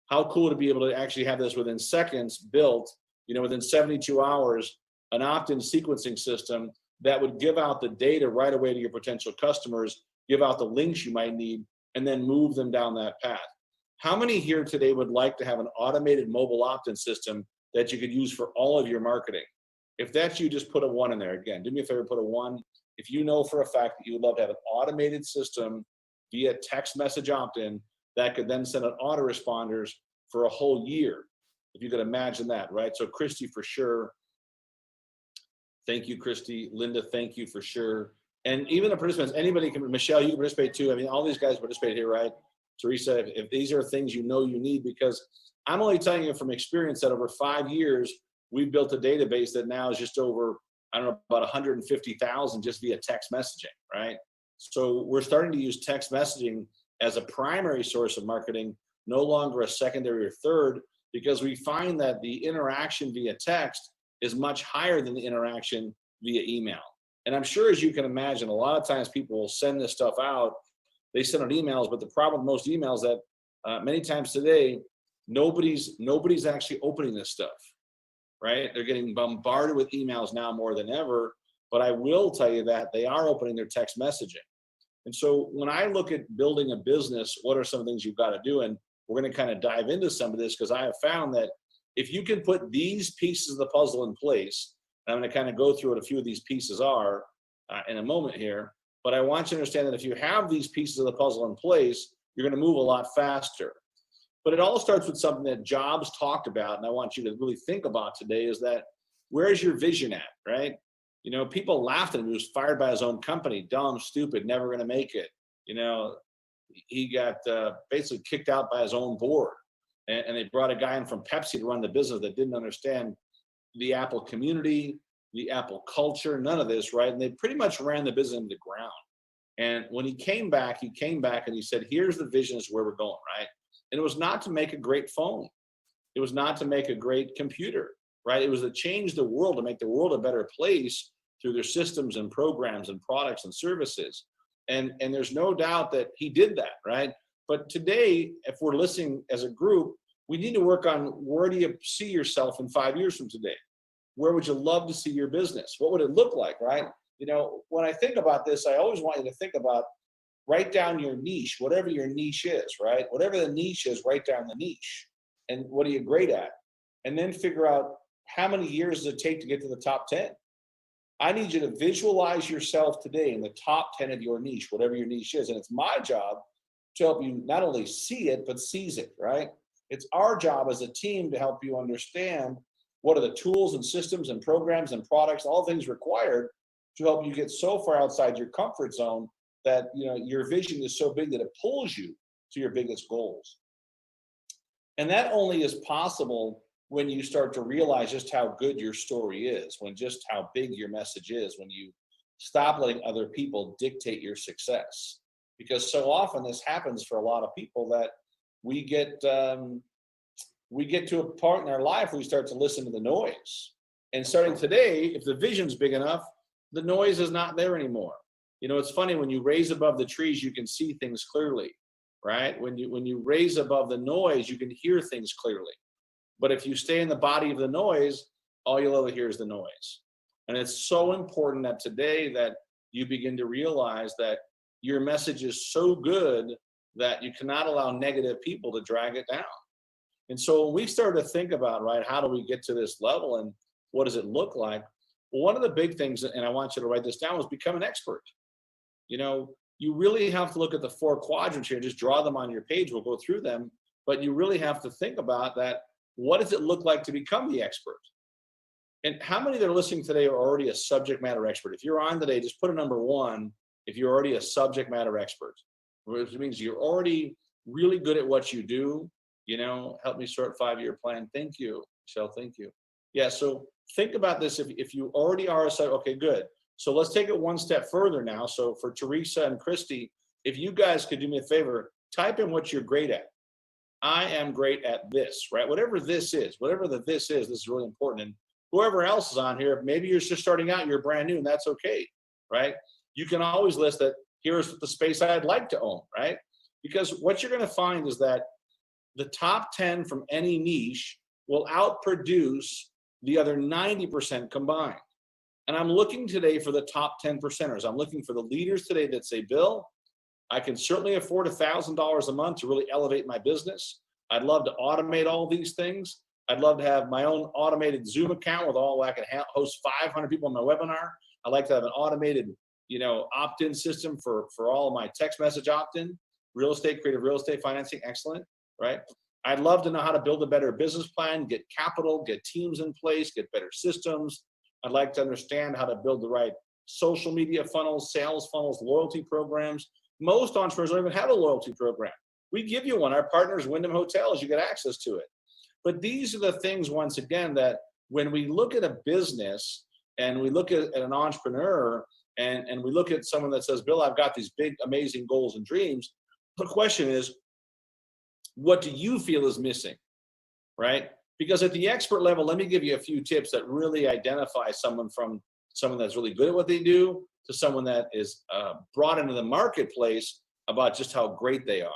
Speaker 5: How cool to be able to actually have this within seconds built, within 72 hours, an opt-in sequencing system that would give out the data right away to your potential customers, give out the links you might need, and then move them down that path. How many here today would like to have an automated mobile opt-in system that you could use for all of your marketing? If that's you, just put a 1 in there. Again, do me a favor, put a 1. If you know for a fact that you would love to have an automated system via text message opt-in that could then send out autoresponders for a whole year. If you could imagine that, right? So Christy, for sure. Thank you, Christy. Linda, thank you for sure. And even the participants, anybody can, Michelle, you can participate too. I mean, all these guys participate here, right? Teresa, if these are things you need, because I'm only telling you from experience that over 5 years, we've built a database that now is just over, about 150,000 just via text messaging, right? So we're starting to use text messaging as a primary source of marketing, no longer a secondary or third, because we find that the interaction via text is much higher than the interaction via email. And I'm sure, as you can imagine, a lot of times people will send this stuff out. They send out emails, but the problem with most emails that many times today, nobody's actually opening this stuff, right? They're getting bombarded with emails now more than ever, but I will tell you that they are opening their text messaging. And so when I look at building a business, what are some things you've got to do? And we're going to kind of dive into some of this, because I have found that if you can put these pieces of the puzzle in place, and I'm going to kind of go through what a few of these pieces are in a moment here, but I want you to understand that if you have these pieces of the puzzle in place, you're going to move a lot faster. But it all starts with something that Jobs talked about, and I want you to really think about today, is that where's your vision at, right? People laughed at him. He was fired by his own company. Dumb, stupid, never going to make it. He got basically kicked out by his own board. And they brought a guy in from Pepsi to run the business that didn't understand the Apple community, the Apple culture, none of this, right? And they pretty much ran the business into the ground. And when he came back and he said, here's the vision, is where we're going, right? And it was not to make a great phone. It was not to make a great computer, right? It was to change the world, to make the world a better place through their systems and programs and products and services. And there's no doubt that he did that, right? But today, if we're listening as a group, we need to work on, where do you see yourself in 5 years from today? Where would you love to see your business? What would it look like, right? When I think about this, I always want you to think about, write down your niche, whatever your niche is, right? Whatever the niche is, write down the niche. And what are you great at? And then figure out, how many years does it take to get to the top 10? I need you to visualize yourself today in the top 10 of your niche, whatever your niche is. And it's my job to help you not only see it, but seize it, right? It's our job as a team to help you understand what are the tools and systems and programs and products, all things required to help you get so far outside your comfort zone that your vision is so big that it pulls you to your biggest goals. And that only is possible when you start to realize just how good your story is, when just how big your message is, when you stop letting other people dictate your success. Because so often this happens for a lot of people, that we get to a part in our life where we start to listen to the noise. And starting today, if the vision's big enough, the noise is not there anymore. It's funny, when you raise above the trees, you can see things clearly, right? When you raise above the noise, you can hear things clearly. But if you stay in the body of the noise, all you'll ever hear is the noise. And it's so important that today that you begin to realize that your message is so good that you cannot allow negative people to drag it down. And so when we started to think about, right, how do we get to this level and what does it look like? Well, one of the big things, and I want you to write this down, is become an expert. You really have to look at the 4 quadrants here, just draw them on your page. We'll go through them, but you really have to think about that. What does it look like to become the expert? And how many that are listening today are already a subject matter expert? If you're on today, just put a number 1 if you're already a subject matter expert, which means you're already really good at what you do. Help me sort 5-year plan. Thank you, Michelle. Thank you. Yeah, so think about this. If you already are a subject, okay, good. So let's take it one step further now. So for Teresa and Christy, if you guys could do me a favor, type in what you're great at. I am great at this, right? Whatever this is, this is really important. And whoever else is on here, maybe you're just starting out, you're brand new, and that's okay, right? You can always list that here's the space I'd like to own, right? Because what you're going to find is that the top 10 from any niche will outproduce the other 90% combined. And I'm looking today for the top 10 percenters. I'm looking for the leaders today that say, Bill, I can certainly afford $1,000 a month to really elevate my business. I'd love to automate all these things. I'd love to have my own automated Zoom account with I can host 500 people on my webinar. I'd like to have an automated, opt-in system for all of my text message opt-in, real estate, creative real estate financing, excellent, right? I'd love to know how to build a better business plan, get capital, get teams in place, get better systems. I'd like to understand how to build the right social media funnels, sales funnels, loyalty programs. Most entrepreneurs don't even have a loyalty program. We give you one. Our partners, Wyndham Hotels, you get access to it. But these are the things, once again, that when we look at a business and we look at an entrepreneur and we look at someone that says, Bill, I've got these big, amazing goals and dreams, the question is, what do you feel is missing, right? Because at the expert level, let me give you a few tips that really identify someone from someone that's really good at what they do to someone that is brought into the marketplace about just how great they are.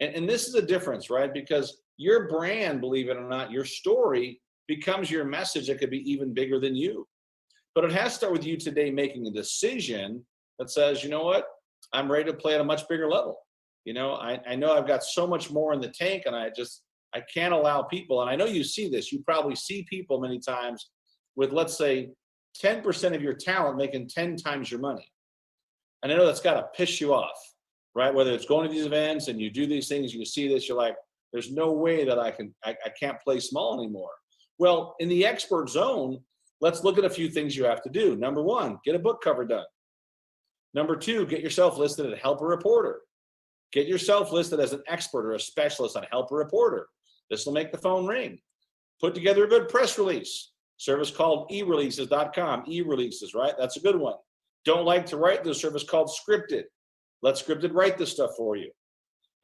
Speaker 5: And this is a difference, right? Because your brand, believe it or not, your story becomes your message that could be even bigger than you. But it has to start with you today making a decision that says, you know what, I'm ready to play at a much bigger level. I know I've got so much more in the tank, and I can't allow people, and I know you see this, you probably see people many times with, let's say, 10% of your talent making 10 times your money. And I know that's got to piss you off, right? Whether it's going to these events and you do these things, you see this, you're like, there's no way that I can't play small anymore. Well, in the expert zone, let's look at a few things you have to do. Number 1, get a book cover done. Number 2, get yourself listed at Help a Reporter. Get yourself listed as an expert or a specialist on Help a Reporter. This will make the phone ring. Put together a good press release. Service called ereleases.com. E-releases, right? That's a good one. Don't like to write this service called Scripted. Let Scripted write this stuff for you.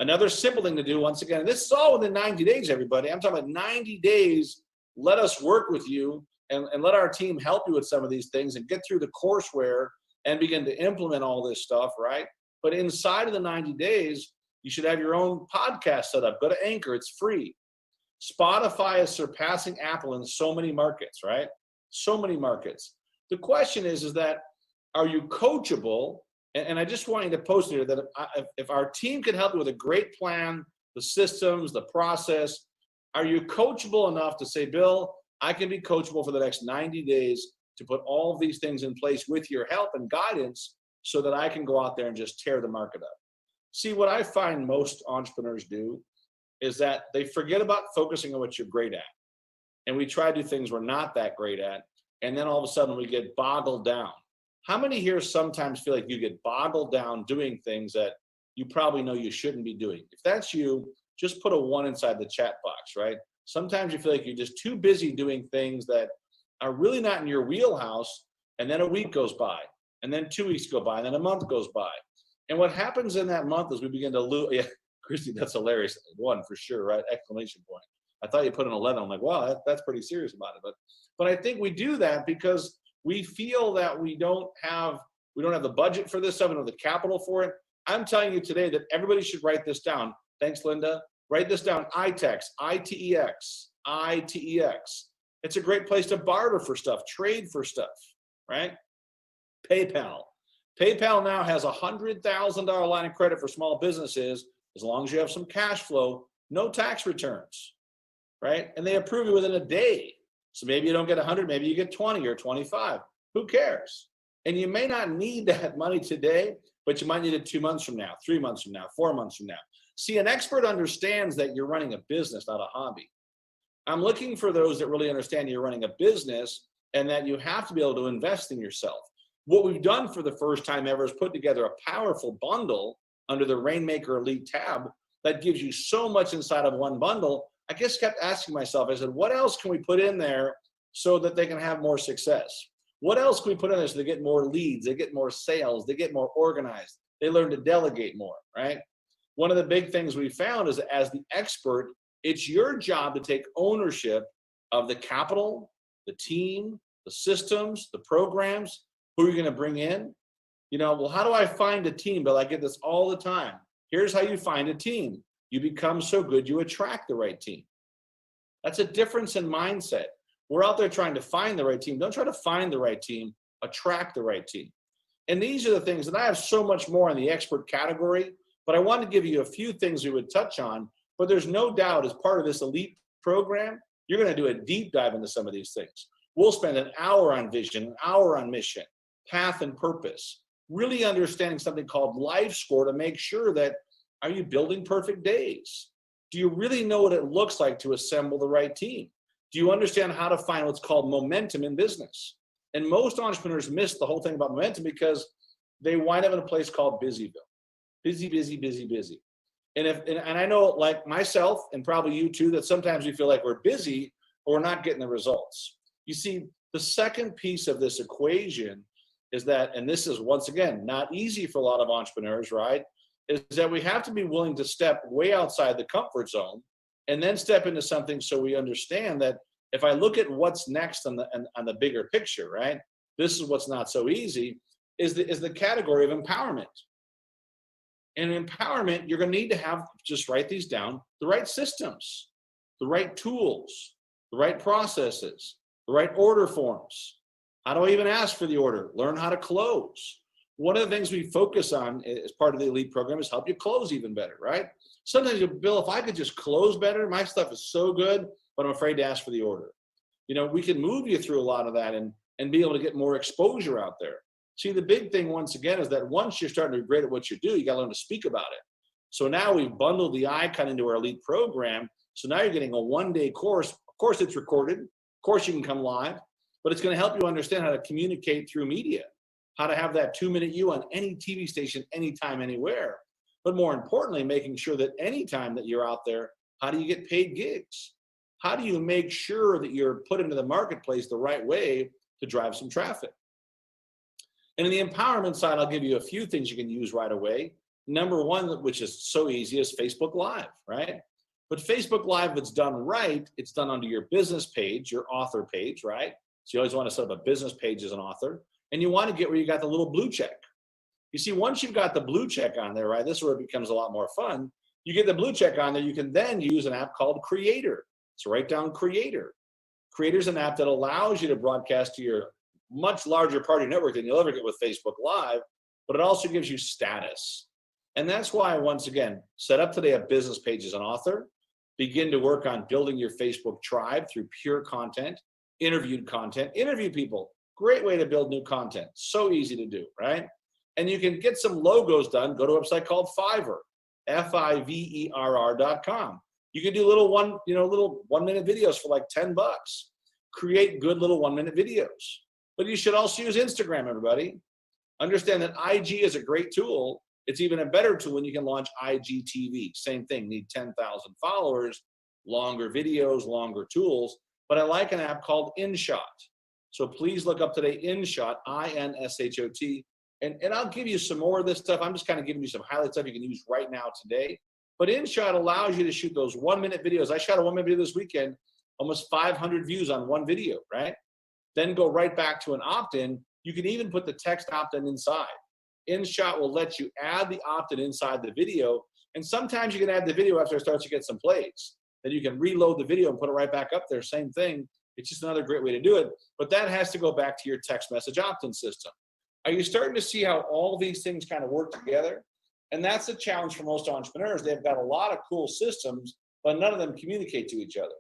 Speaker 5: Another simple thing to do, once again, and this is all within 90 days, everybody. I'm talking about 90 days. Let us work with you and let our team help you with some of these things and get through the courseware and begin to implement all this stuff, right? But inside of the 90 days, you should have your own podcast set up. Go to Anchor. It's free. Spotify is surpassing Apple in so many markets, right? So many markets. The question is that, are you coachable? And I just want you to post here that if our team can help you with a great plan, the systems, the process, are you coachable enough to say, Bill, I can be coachable for the next 90 days to put all of these things in place with your help and guidance so that I can go out there and just tear the market up. See, what I find most entrepreneurs do is that they forget about focusing on what you're great at. And we try to do things we're not that great at. And then all of a sudden we get boggled down. How many here sometimes feel like you get boggled down doing things that you probably know you shouldn't be doing? If that's you, just put a 1 inside the chat box, right? Sometimes you feel like you're just too busy doing things that are really not in your wheelhouse. And then a week goes by. And then 2 weeks go by, and then a month goes by. And what happens in that month is we begin to lose. Yeah, Christy, that's hilarious. 1 for sure, right? Exclamation point. I thought you put an 11. I'm like, wow, that's pretty serious about it. But I think we do that because we feel that we don't have the budget for this stuff, we don't have the capital for it. I'm telling you today that everybody should write this down. Thanks, Linda. Write this down. ITEX, ITEX, ITEX. It's a great place to barter for stuff, trade for stuff, right? PayPal. PayPal now has a $100,000 line of credit for small businesses as long as you have some cash flow, no tax returns, right? And they approve you within a day. So maybe you don't get 100, maybe you get 20 or 25. Who cares? And you may not need that money today, but you might need it 2 months from now, 3 months from now, 4 months from now. See, an expert understands that you're running a business, not a hobby. I'm looking for those that really understand you're running a business and that you have to be able to invest in yourself. What we've done for the first time ever is put together a powerful bundle under the Rainmaker Elite tab that gives you so much inside of one bundle. I just kept asking myself, I said, what else can we put in there so that they can have more success? What else can we put in there so they get more leads, they get more sales, they get more organized, they learn to delegate more, right? One of the big things we found is that as the expert, it's your job to take ownership of the capital, the team, the systems, the programs, who you're going to bring in. Well, how do I find a team? But I get this all the time. Here's how you find a team. You become so good, you attract the right team. That's a difference in mindset. We're out there trying to find the right team. Don't try to find the right team, attract the right team. And these are the things, and I have so much more in the expert category, but I want to give you a few things we would touch on. But there's no doubt as part of this elite program, you're going to do a deep dive into some of these things. We'll spend an hour on vision, an hour on mission, path and purpose, really understanding something called life score to make sure that, are you building perfect days? Do you really know what it looks like to assemble the right team? Do you understand how to find what's called momentum in business? And most entrepreneurs miss the whole thing about momentum because they wind up in a place called Busyville. Busy, busy, busy, busy. And I know, like myself, and probably you too, that sometimes we feel like we're busy, but we're not getting the results. You see, the second piece of this equation is that, and this is once again, not easy for a lot of entrepreneurs, right? Is that we have to be willing to step way outside the comfort zone and then step into something so we understand that if I look at what's next on the bigger picture, right? This is what's not so easy, is the category of empowerment. And empowerment, you're going to need to have, just write these down, the right systems, the right tools, the right processes, the right order forms. How do I even ask for the order? Learn how to close. One of the things we focus on as part of the elite program is help you close even better, right? Sometimes, Bill, if I could just close better, my stuff is so good, but I'm afraid to ask for the order. We can move you through a lot of that and be able to get more exposure out there. See, the big thing, once again, is that once you're starting to be great at what you do, you got to learn to speak about it. So now we've bundled the icon into our elite program. So now you're getting a one-day course. Of course, it's recorded. Of course, you can come live, but it's going to help you understand how to communicate through media, how to have that 2-minute you on any TV station, anytime, anywhere. But more importantly, making sure that anytime that you're out there, how do you get paid gigs? How do you make sure that you're put into the marketplace the right way to drive some traffic? And in the empowerment side, I'll give you a few things you can use right away. Number one, which is so easy, is Facebook Live, right? But Facebook Live, if it's done right, it's done under your business page, your author page, right? So you always want to set up a business page as an author. And you want to get where you got the little blue check. You see, once you've got the blue check on there, right, this is where it becomes a lot more fun. You get the blue check on there, you can then use an app called Creator. So write down Creator. Creator is an app that allows you to broadcast to your much larger party network than you'll ever get with Facebook Live, but it also gives you status. And that's why, once again, set up today a business page as an author, begin to work on building your Facebook tribe through pure content, interview people. Great way to build new content. So easy to do, right? And you can get some logos done. Go to a website called Fiverr, Fiverr.com. You can do little 1 minute videos for like $10. Create good little 1 minute videos. But you should also use Instagram, everybody. Understand that IG is a great tool. It's even a better tool when you can launch IGTV. Same thing, need 10,000 followers, longer videos, longer tools. But I like an app called InShot. So please look up today InShot, INSHOT. And I'll give you some more of this stuff. I'm just kind of giving you some highlight stuff you can use right now today. But InShot allows you to shoot those 1-minute videos. I shot a 1-minute video this weekend, almost 500 views on one video, right? Then go right back to an opt-in. You can even put the text opt-in inside. InShot will let you add the opt-in inside the video. And sometimes you can add the video after it starts to get some plays. Then you can reload the video and put it right back up there. Same thing. It's just another great way to do it. But that has to go back to your text message opt-in system. Are you starting to see how all these things kind of work together? And that's the challenge for most entrepreneurs. They've got a lot of cool systems, but none of them communicate to each other.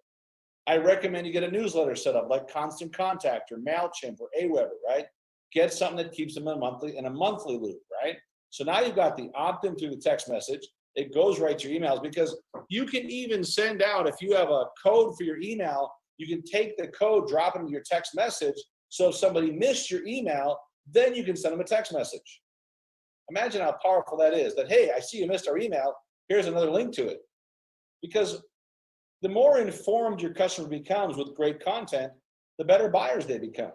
Speaker 5: I recommend you get a newsletter set up like Constant Contact or MailChimp or Aweber, right? Get something that keeps them in a monthly loop, right? So now you've got the opt-in through the text message. It goes right to your emails, because you can even send out, if you have a code for your email, you can take the code, drop it into your text message. So if somebody missed your email, then you can send them a text message. Imagine how powerful that is, that, hey, I see you missed our email. Here's another link to it. Because the more informed your customer becomes with great content, the better buyers they become.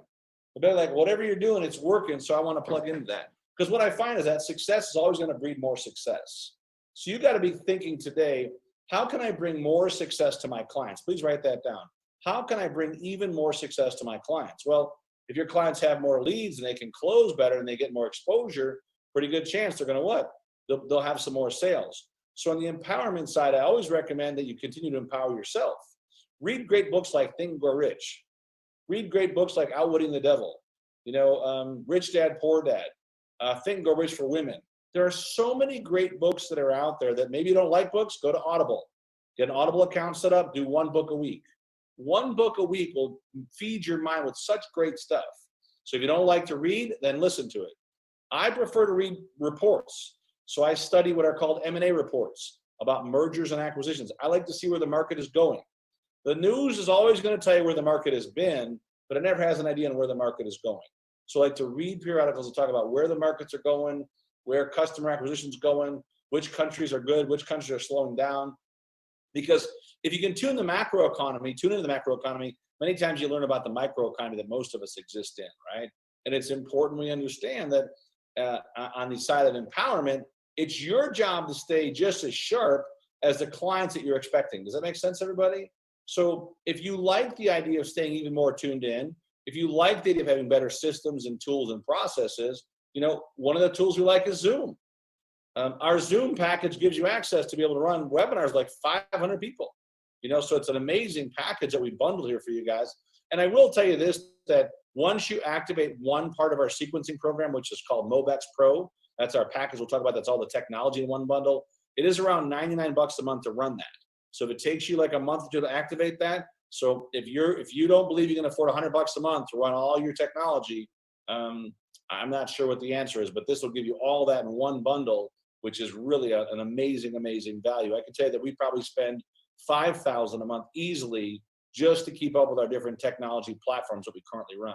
Speaker 5: The better, like, whatever you're doing, it's working, so I want to plug into that. Because what I find is that success is always going to breed more success. So you got to be thinking today, how can I bring more success to my clients? Please write that down. How can I bring even more success to my clients? Well, if your clients have more leads and they can close better and they get more exposure, pretty good chance they're going to what? They'll have some more sales. So on the empowerment side, I always recommend that you continue to empower yourself. Read great books like Think and Grow Rich. Read great books like Outwitting the Devil. Rich Dad, Poor Dad. Think and Grow Rich for Women. There are so many great books that are out there that maybe you don't like books, go to Audible. Get an Audible account set up, do 1 book a week. 1 book a week will feed your mind with such great stuff. So if you don't like to read, then listen to it. I prefer to read reports. So I study what are called M&A reports about mergers and acquisitions. I like to see where the market is going. The news is always going to tell you where the market has been, but it never has an idea on where the market is going. So I like to read periodicals and talk about where the markets are going, where customer acquisition is going, which countries are good, which countries are slowing down. Because if you can tune into the macro economy, many times you learn about the micro economy that most of us exist in, right? And it's important we understand that on the side of empowerment, it's your job to stay just as sharp as the clients that you're expecting. Does that make sense, everybody? So if you like the idea of staying even more tuned in, if you like the idea of having better systems and tools and processes, one of the tools we like is Zoom. Our Zoom package gives you access to be able to run webinars like 500 people. So it's an amazing package that we bundle here for you guys. And I will tell you this, that once you activate one part of our sequencing program, which is called Mobex Pro, that's our package we'll talk about, that's all the technology in one bundle. It is around $99 a month to run that. So if it takes you like a month or two to activate that, so if you don't believe you can afford $100 a month to run all your technology, I'm not sure what the answer is, but this will give you all that in one bundle, which is really an amazing, amazing value. I can tell you that we probably spend $5,000 a month easily just to keep up with our different technology platforms that we currently run.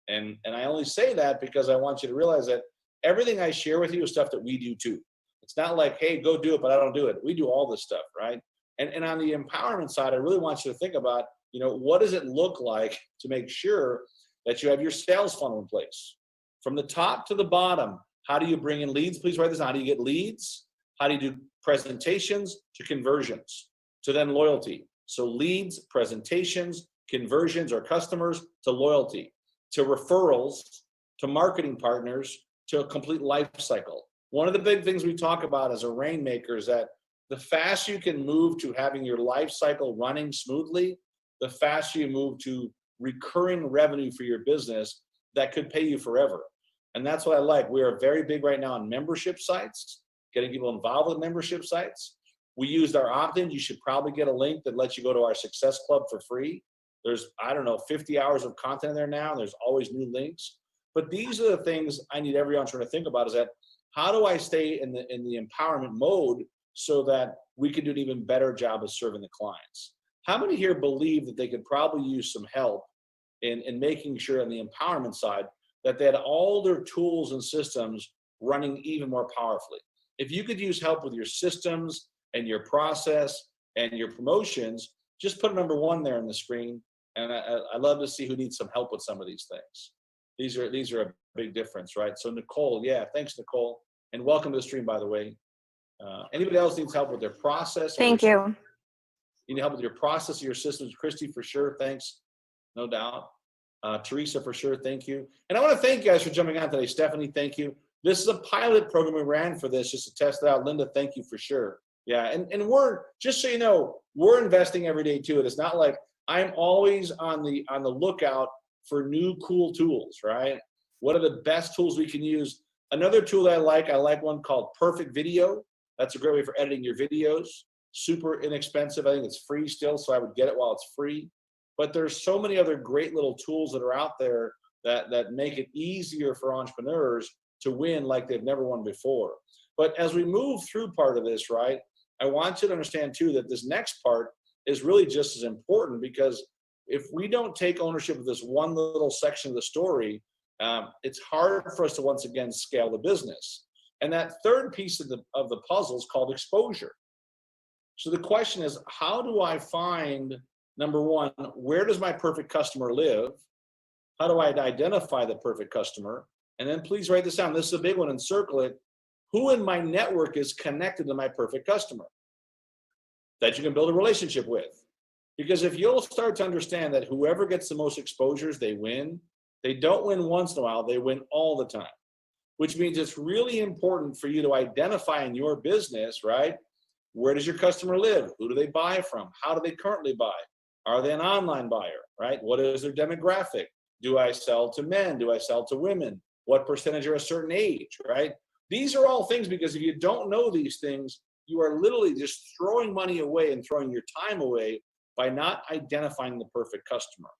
Speaker 5: And I only say that because I want you to realize that everything I share with you is stuff that we do too. It's not like, hey, go do it, but I don't do it. We do all this stuff, right? And on the empowerment side, I really want you to think about, what does it look like to make sure that you have your sales funnel in place? From the top to the bottom, how do you bring in leads? Please write this down. How do you get leads? How do you do presentations to conversions to then loyalty? So leads, presentations, conversions or customers to loyalty, to referrals, to marketing partners, to a complete life cycle. One of the big things we talk about as a rainmaker is that the faster you can move to having your life cycle running smoothly, the faster you move to recurring revenue for your business that could pay you forever. And that's what I like. We are very big right now on membership sites, getting people involved with membership sites. We used our opt-in. You should probably get a link that lets you go to our Success Club for free. There's, 50 hours of content there now. There's always new links. But these are the things I need every entrepreneur to think about, is that how do I stay in the empowerment mode so that we can do an even better job of serving the clients? How many here believe that they could probably use some help in making sure on the empowerment side that they had all their tools and systems running even more powerfully? If you could use help with your systems and your process and your promotions, just put a number 1 there on the screen. And I love to see who needs some help with some of these things. These are a big difference, right? So Nicole, yeah, thanks, Nicole. And welcome to the stream, by the way. Anybody else needs help with their process?
Speaker 6: Thank you.
Speaker 5: You need help with your process, your systems. Christy, for sure. Thanks. No doubt. Teresa, for sure. Thank you. And I want to thank you guys for jumping on today. Stephanie, thank you. This is a pilot program we ran for this just to test it out. Linda, thank you for sure. Yeah. And we're, just so you know, we're investing every day too. It's not like I'm always on the lookout for new cool tools, right? What are the best tools we can use? Another tool that I like one called Perfect Video. That's a great way for editing your videos. Super inexpensive. I think it's free still, so I would get it while it's free. But there's so many other great little tools that are out there that make it easier for entrepreneurs to win like they've never won before. But as we move through part of this, right, I want you to understand too that this next part is really just as important, because if we don't take ownership of this one little section of the story, it's hard for us to once again scale the business. And that third piece of the puzzle is called exposure. So the question is, how do I find, number one, where does my perfect customer live? How do I identify the perfect customer? And then please write this down. This is a big one, and circle it. Who in my network is connected to my perfect customer that you can build a relationship with? Because if you'll start to understand that whoever gets the most exposures, they win. They don't win once in a while, they win all the time. Which means it's really important for you to identify in your business, right? Where does your customer live? Who do they buy from? How do they currently buy? Are they an online buyer, right? What is their demographic? Do I sell to men? Do I sell to women? What percentage are a certain age, right? These are all things, because if you don't know these things, you are literally just throwing money away and throwing your time away by not identifying the perfect customer.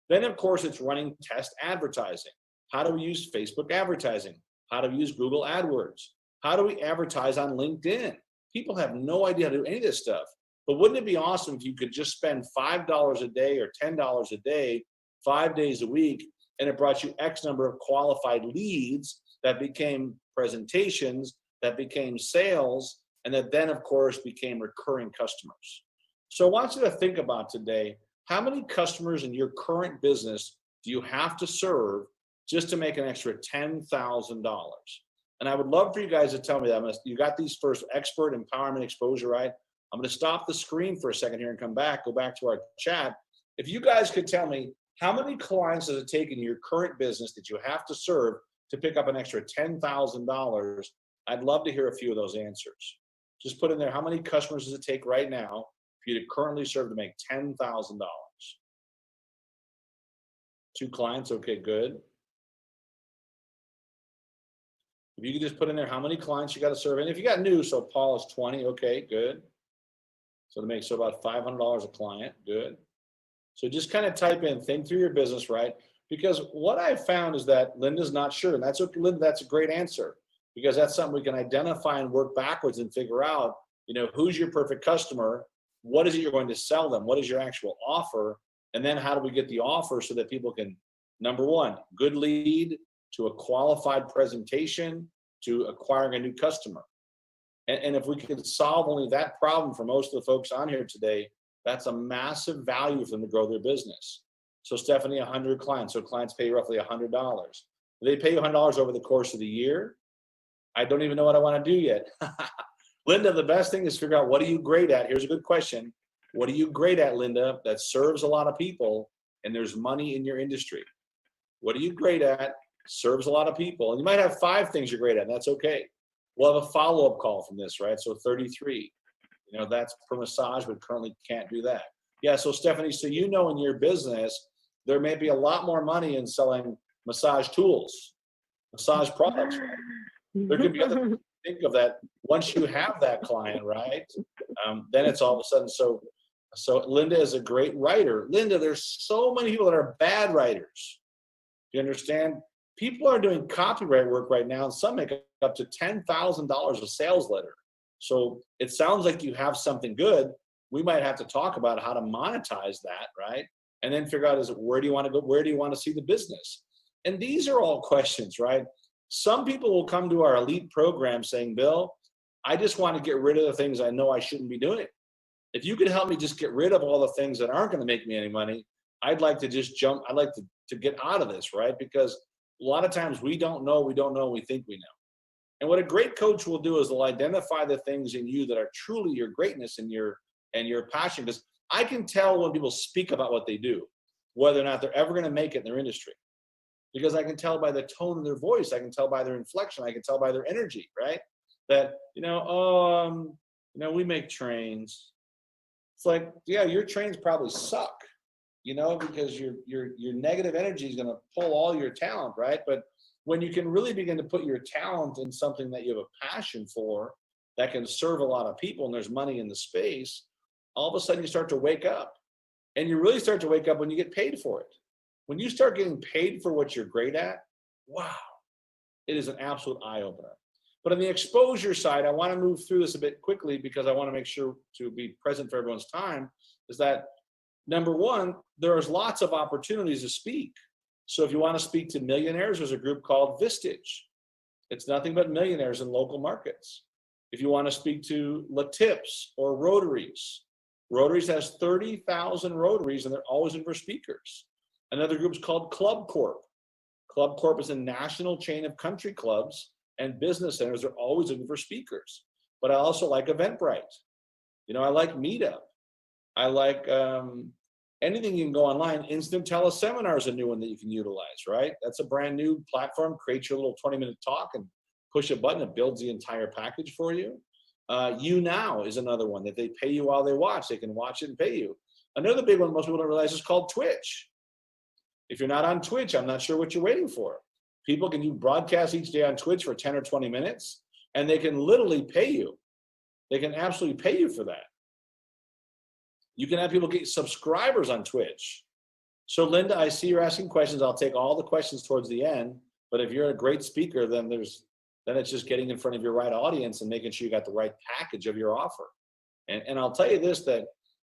Speaker 5: Then, of course, it's running test advertising. How do we use Facebook advertising? How do we use Google AdWords? How do we advertise on LinkedIn? People have no idea how to do any of this stuff. But wouldn't it be awesome if you could just spend $5 a day or $10 a day, 5 days a week, and it brought you X number of qualified leads that became presentations, that became sales, and that then, of course, became recurring customers. So I want you to think about today, how many customers in your current business do you have to serve just to make an extra $10,000? And I would love for you guys to tell me that. You got these first expert empowerment exposure, right? I'm going to stop the screen for a second here and come back, go back to our chat. If you guys could tell me, how many clients does it take in your current business that you have to serve to pick up an extra $10,000? I'd love to hear a few of those answers. Just put in there, how many customers does it take right now for you to currently serve to make $10,000? 2 clients, okay, good. If you could just put in there how many clients you got to serve. And if you got new, so Paul is 20, okay, good. So to make about $500 a client, good. So just kind of type in, think through your business, right? Because what I found is that Linda's not sure. And that's okay, Linda, that's a great answer, because that's something we can identify and work backwards and figure out, who's your perfect customer? What is it you're going to sell them? What is your actual offer? And then how do we get the offer so that people can, number one, good lead to a qualified presentation to acquiring a new customer. And if we could solve only that problem for most of the folks on here today, that's a massive value for them to grow their business. So Stephanie, 100 clients. So clients pay roughly $100. They pay you $100 over the course of the year. I don't even know what I want to do yet. Linda, the best thing is figure out, what are you great at? Here's a good question. What are you great at, Linda, that serves a lot of people and there's money in your industry? What are you great at? Serves a lot of people. And you might have 5 things you're great at, and that's okay. We'll have a follow-up call from this, right? So 33, that's per massage, but currently can't do that. Yeah, so Stephanie, so in your business, there may be a lot more money in selling massage tools, massage products. Right? There could be other things. Think of that. Once you have that client, right, then it's all of a sudden. So Linda is a great writer. Linda, there's so many people that are bad writers. Do you understand? People are doing copyright work right now, and some make up to $10,000 a sales letter. So it sounds like you have something good. We might have to talk about how to monetize that, right? And then figure out, where do you want to go? Where do you want to see the business? And these are all questions, right? Some people will come to our elite program saying, Bill, I just want to get rid of the things I know I shouldn't be doing. If you could help me just get rid of all the things that aren't going to make me any money, I'd like to just jump. I'd like to get out of this, right? Because a lot of times we don't know, we think we know. And what a great coach will do is they'll identify the things in you that are truly your greatness and your passion. Because I can tell when people speak about what they do, whether or not they're ever going to make it in their industry. Because I can tell by the tone of their voice, I can tell by their inflection, I can tell by their energy, right? That, we make trains. It's like, yeah, your trains probably suck, because your negative energy is going to pull all your talent, right? But when you can really begin to put your talent in something that you have a passion for, that can serve a lot of people, and there's money in the space, all of a sudden you start to wake up. And you really start to wake up when you get paid for it. When you start getting paid for what you're great at, wow, it is an absolute eye-opener. But on the exposure side, I want to move through this a bit quickly because I want to make sure to be present for everyone's time, is that, number one, there's lots of opportunities to speak. So if you want to speak to millionaires, there's a group called Vistage. It's nothing but millionaires in local markets. If you want to speak to LaTips or Rotaries, Rotaries has 30,000 Rotaries, and they're always looking for speakers. Another group is called Club Corp. Club Corp is a national chain of country clubs and business centers. They're always looking for speakers. But I also like Eventbrite. I like Meetup. I like anything you can go online. Instant Teleseminar is a new one that you can utilize, right? That's a brand new platform. Create your little 20-minute talk and push a button. It builds the entire package for you. YouNow is another one that they pay you while they watch. They can watch it and pay you. Another big one most people don't realize is called Twitch. If you're not on Twitch, I'm not sure what you're waiting for. People can do broadcasts each day on Twitch for 10 or 20 minutes, and they can literally pay you. They can absolutely pay you for that. You can have people get subscribers on Twitch. So Linda, I see you're asking questions. I'll take all the questions towards the end, but if you're a great speaker, then it's just getting in front of your right audience and making sure you got the right package of your offer. And I'll tell you this, that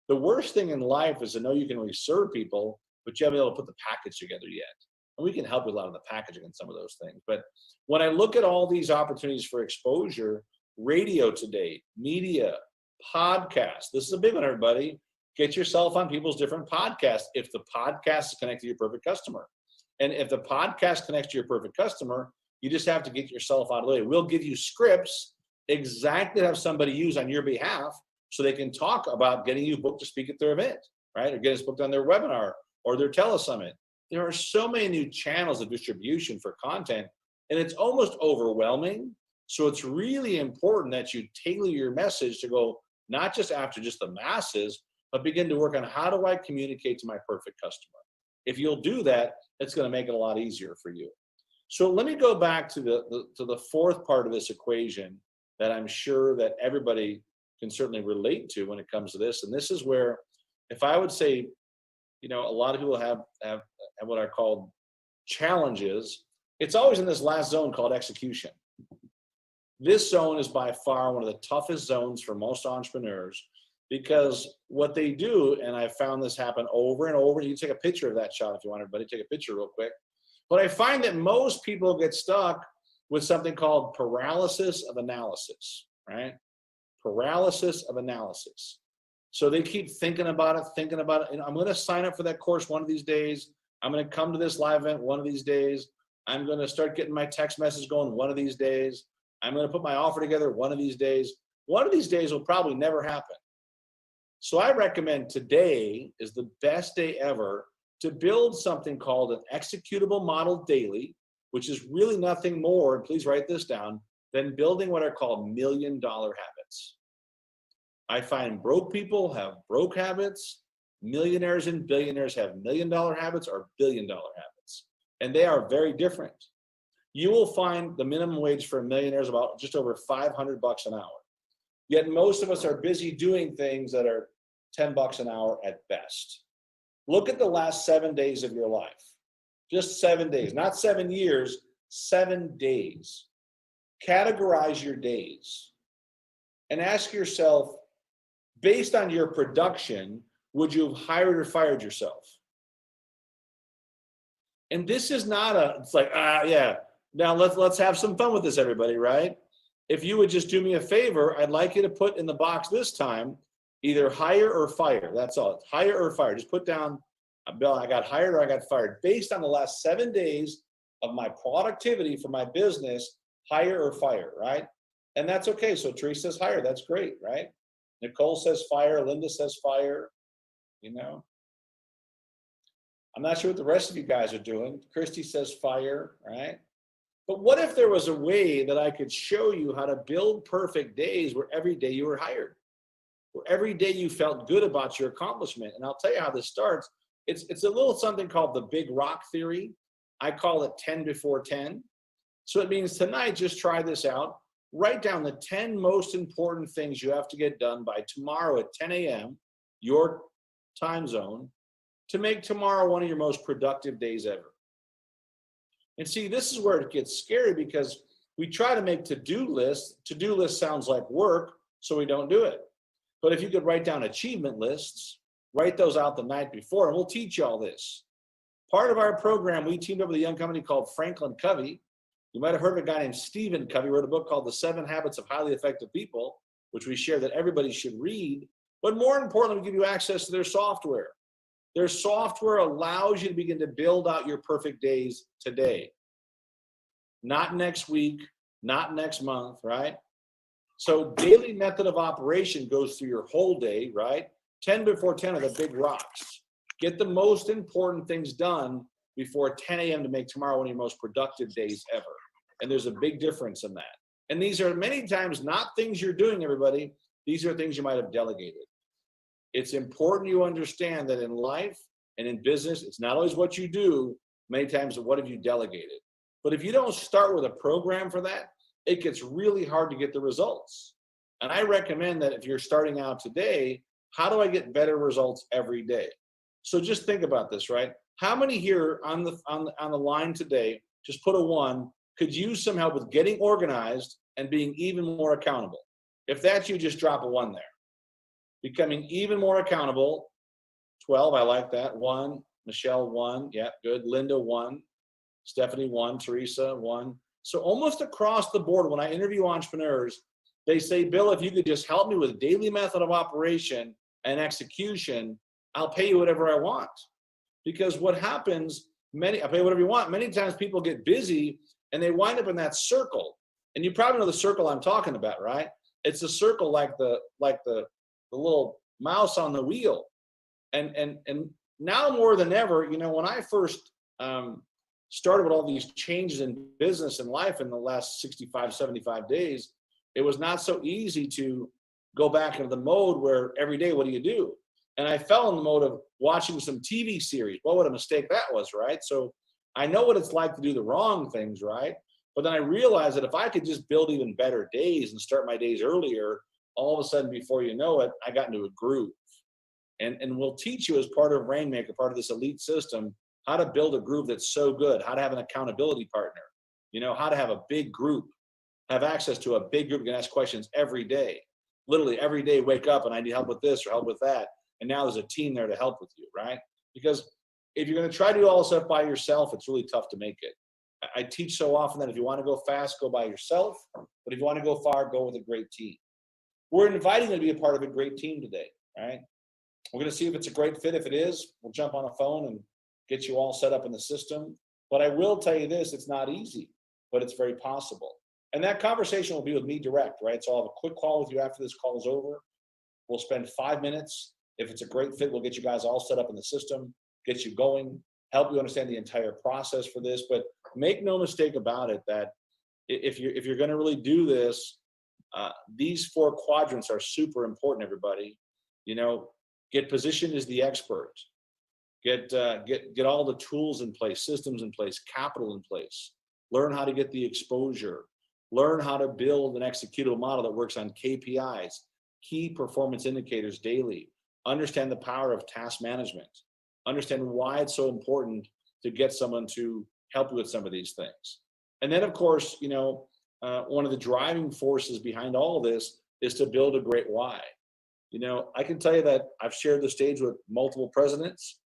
Speaker 5: the worst thing in life is to know you can really serve people, but you haven't been able to put the package together yet. And we can help with a lot of the packaging and some of those things. But when I look at all these opportunities for exposure, radio today, media, podcasts, this is a big one, everybody. Get yourself on people's different podcasts if the podcast is connected to your perfect customer. And if the podcast connects to your perfect customer, you just have to get yourself out of the way. We'll give you scripts exactly to have somebody use on your behalf so they can talk about getting you booked to speak at their event, right? Or get us booked on their webinar or their telesummit. There are so many new channels of distribution for content, and it's almost overwhelming. So it's really important that you tailor your message to go not just after just the masses, but begin to work on how do I communicate to my perfect customer. If you'll do that, it's going to make it a lot easier for you. So let me go back to the fourth part of this equation that I'm sure that everybody can certainly relate to when it comes to this. And this is where, if I would say, a lot of people have what are called challenges. It's always in this last zone called execution. This zone is by far one of the toughest zones for most entrepreneurs, because what they do, and I've found this happen over and over, you can take a picture of that shot if you want, everybody, take a picture real quick. But I find that most people get stuck with something called paralysis of analysis, right? Paralysis of analysis. So they keep thinking about it, and I'm going to sign up for that course one of these days. I'm going to come to this live event one of these days. I'm going to start getting my text message going one of these days. I'm going to put my offer together one of these days. One of these days will probably never happen. So I recommend today is the best day ever to build something called an executable model daily, which is really nothing more, and please write this down, than building what are called $1 million habits. I find broke people have broke habits. Millionaires and billionaires have $1 million habits or $1 billion habits. And they are very different. You will find the minimum wage for a millionaire is about just over $500 an hour. Yet most of us are busy doing things that are $10 an hour at best. Look at the last 7 days of your life. Just 7 days, not 7 years, 7 days. Categorize your days and ask yourself, based on your production, would you have hired or fired yourself? And this is not it's like, yeah, now let's have some fun with this, everybody, right? If you would just do me a favor, I'd like you to put in the box this time, either hire or fire. That's all. Hire or fire. Just put down, Bill, I got hired or I got fired. Based on the last 7 days of my productivity for my business, hire or fire, right? And that's okay. So Teresa says hire. That's great, right? Nicole says fire. Linda says fire. You know, I'm not sure what the rest of you guys are doing. Christy says fire, right? But what if there was a way that I could show you how to build perfect days where every day you were hired, where every day you felt good about your accomplishment? And I'll tell you how this starts. It's a little something called the big rock theory. I call it 10 before 10. So it means tonight, just try this out. Write down the 10 most important things you have to get done by tomorrow at 10 a.m., your time zone, to make tomorrow one of your most productive days ever. And see, this is where it gets scary, because we try to make to-do lists. To-do list sounds like work, so we don't do it. But if you could write down achievement lists, write those out the night before, and we'll teach you all this. Part of our program, we teamed up with a young company called Franklin Covey. You might have heard of a guy named Stephen Covey, wrote a book called The 7 Habits of Highly Effective People, which we share that everybody should read. But more importantly, we give you access to their software. Their software allows you to begin to build out your perfect days today. Not next week, not next month, right? So daily method of operation goes through your whole day, right? 10 before 10 are the big rocks. Get the most important things done before 10 a.m. to make tomorrow one of your most productive days ever. And there's a big difference in that. And these are many times not things you're doing, everybody. These are things you might have delegated. It's important you understand that in life and in business, it's not always what you do, many times what have you delegated. But if you don't start with a program for that, it gets really hard to get the results. And I recommend that if you're starting out today, how do I get better results every day? So just think about this, right? How many here on the line today, just put a 1, could use some help with getting organized and being even more accountable? If that's you, just drop a 1 there. Becoming even more accountable, 12, I like that. 1, Michelle 1, yeah, good. Linda 1, Stephanie 1, Teresa 1. So almost across the board, when I interview entrepreneurs, they say, Bill, if you could just help me with daily method of operation and execution, I'll pay you whatever I want. Because what happens, I'll pay you whatever you want. Many times people get busy and they wind up in that circle. And you probably know the circle I'm talking about, right? It's a circle like the little mouse on the wheel. And now more than ever, you know, when I first started with all these changes in business and life in the last 65, 75 days, it was not so easy to go back into the mode where every day, what do you do? And I fell in the mode of watching some TV series. Well, what a mistake that was, right? So I know what it's like to do the wrong things, right? But then I realized that if I could just build even better days and start my days earlier, all of a sudden, before you know it, I got into a groove. And we'll teach you as part of Rainmaker, part of this elite system, how to build a groove that's so good, how to have an accountability partner, you know, how to have a big group, have access to a big group. You can ask questions every day. Literally every day, wake up and I need help with this or help with that. And now there's a team there to help with you, right? Because if you're going to try to do all this stuff by yourself, it's really tough to make it. I teach so often that if you want to go fast, go by yourself. But if you want to go far, go with a great team. We're inviting you to be a part of a great team today, right? We're going to see if it's a great fit. If it is, we'll jump on a phone and get you all set up in the system. But I will tell you this, it's not easy, but it's very possible. And that conversation will be with me direct, right? So I'll have a quick call with you after this call is over. We'll spend 5 minutes. If it's a great fit, we'll get you guys all set up in the system, get you going, help you understand the entire process for this. But make no mistake about it that if you're going to really do this, these 4 quadrants are super important, everybody. You know, get positioned as the expert. Get all the tools in place, systems in place, capital in place. Learn how to get the exposure. Learn how to build an executable model that works on KPIs, key performance indicators daily. Understand the power of task management. Understand why it's so important to get someone to help you with some of these things. And then, of course, you know, one of the driving forces behind all of this is to build a great why. You know, I can tell you that I've shared the stage with multiple presidents,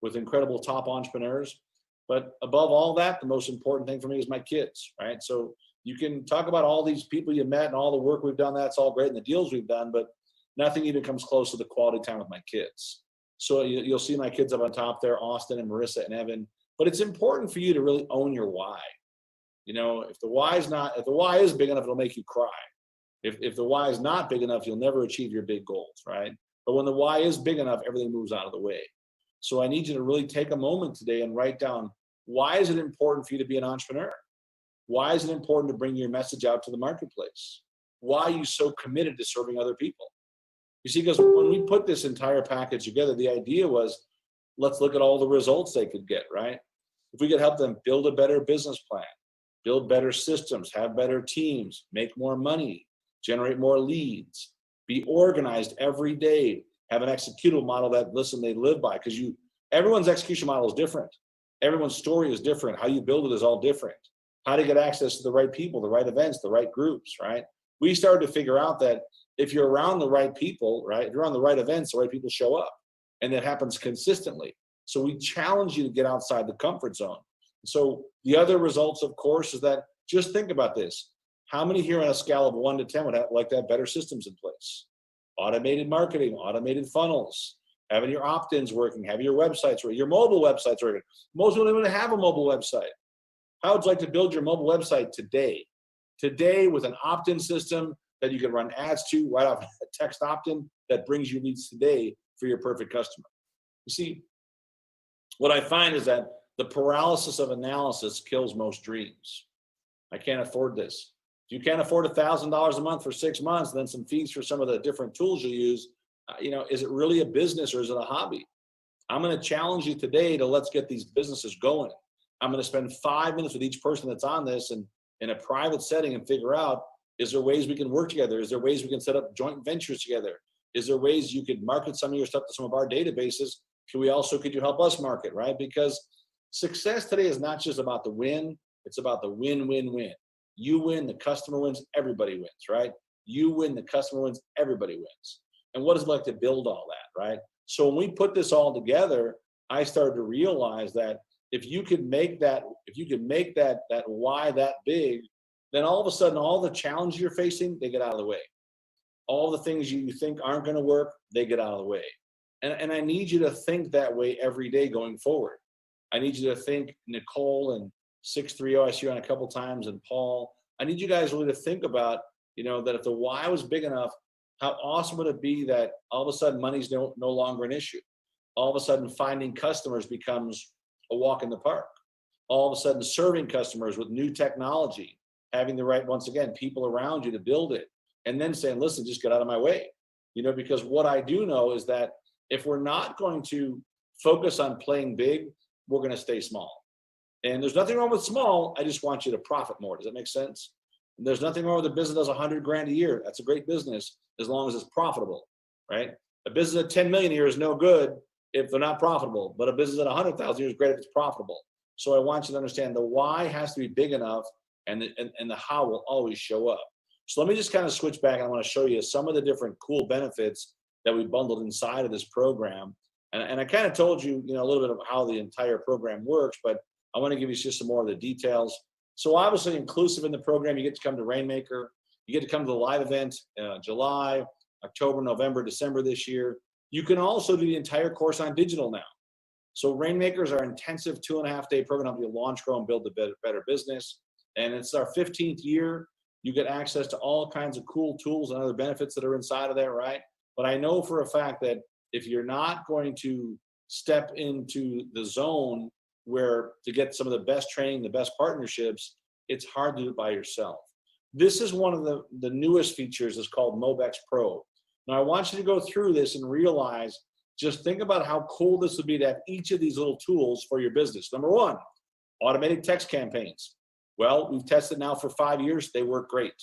Speaker 5: with incredible top entrepreneurs. But above all that, the most important thing for me is my kids, right? So you can talk about all these people you met and all the work we've done. That's all great, and the deals we've done, but nothing even comes close to the quality time with my kids. So you'll see my kids up on top there, Austin and Marissa and Evan. But it's important for you to really own your why. If the why is big enough, it'll make you cry. If the why is not big enough, you'll never achieve your big goals, right? But when the why is big enough, everything moves out of the way. So I need you to really take a moment today and write down, why is it important for you to be an entrepreneur? Why is it important to bring your message out to the marketplace? Why are you so committed to serving other people? You see, because when we put this entire package together, the idea was, let's look at all the results they could get, right? If we could help them build a better business plan, build better systems, have better teams, make more money, generate more leads, be organized every day, have an executable model that, listen, they live by, because everyone's execution model is different. Everyone's story is different. How you build it is all different. How to get access to the right people, the right events, the right groups, right? We started to figure out that if you're around the right people, right, if you're on the right events, the right people show up. And that happens consistently. So we challenge you to get outside the comfort zone. So the other results, of course, is that just think about this. How many here on a scale of 1 to 10 would like to have better systems in place? Automated marketing, automated funnels, having your opt-ins working, having your websites working, your mobile websites working. Most people don't even have a mobile website. How would you like to build your mobile website today? Today with an opt-in system that you can run ads to right off a text opt-in that brings you leads today for your perfect customer. You see, what I find is that the paralysis of analysis kills most dreams. I can't afford this. If you can't afford $1,000 a month for 6 months, then some fees for some of the different tools you use, is it really a business or is it a hobby? I'm going to challenge you today to let's get these businesses going. I'm going to spend 5 minutes with each person that's on this and in a private setting and figure out, is there ways we can work together? Is there ways we can set up joint ventures together? Is there ways you could market some of your stuff to some of our databases? Could you help us market, right? Because success today is not just about the win, it's about the win-win-win. You win, the customer wins, everybody wins, right? You win, the customer wins, everybody wins. And what is it like to build all that, right? So when we put this all together, I started to realize that if you could make that why that big, then all of a sudden, all the challenges you're facing, they get out of the way. All the things you think aren't going to work, they get out of the way. And I need you to think that way every day going forward. I need you to think, Nicole and 630, I see you on a couple times, and Paul, I need you guys really to think about, that if the why was big enough, how awesome would it be that all of a sudden money's no longer an issue? All of a sudden finding customers becomes a walk in the park. All of a sudden serving customers with new technology, having the right, once again, people around you to build it, and then saying, listen, just get out of my way. Because what I do know is that if we're not going to focus on playing big, we're going to stay small. And there's nothing wrong with small. I just want you to profit more. Does that make sense? And there's nothing wrong with a business that does 100 grand a year. That's a great business as long as it's profitable, right? A business at 10 million a year is no good if they're not profitable, but a business at 100,000 a year is great if it's profitable. So I want you to understand the why has to be big enough, and the how will always show up. So let me just kind of switch back. I want to show you some of the different cool benefits that we bundled inside of this program. And I kind of told you, a little bit of how the entire program works, but I want to give you just some more of the details. So obviously inclusive in the program, you get to come to Rainmaker. You get to come to the live event, July, October, November, December this year. You can also do the entire course on digital now. So Rainmaker is our intensive 2.5-day program to help you launch, grow, and build a better business. And it's our 15th year. You get access to all kinds of cool tools and other benefits that are inside of there, right? But I know for a fact that if you're not going to step into the zone where to get some of the best training, the best partnerships, it's hard to do it by yourself. This is one of the newest features. It's called Mobex Pro. Now I want you to go through this and realize, just think about how cool this would be to have each of these little tools for your business. Number one, automated text campaigns. Well, we've tested now for 5 years. They work great.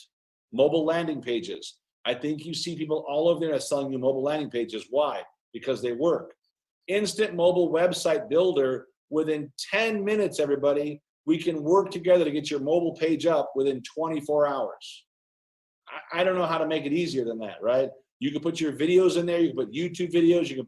Speaker 5: Mobile landing pages. I think you see people all over there selling you mobile landing pages. Why? Because they work. Instant mobile website builder. Within 10 minutes, everybody, we can work together to get your mobile page up within 24 hours. I don't know how to make it easier than that, right? You can put your videos in there. You can put YouTube videos. You can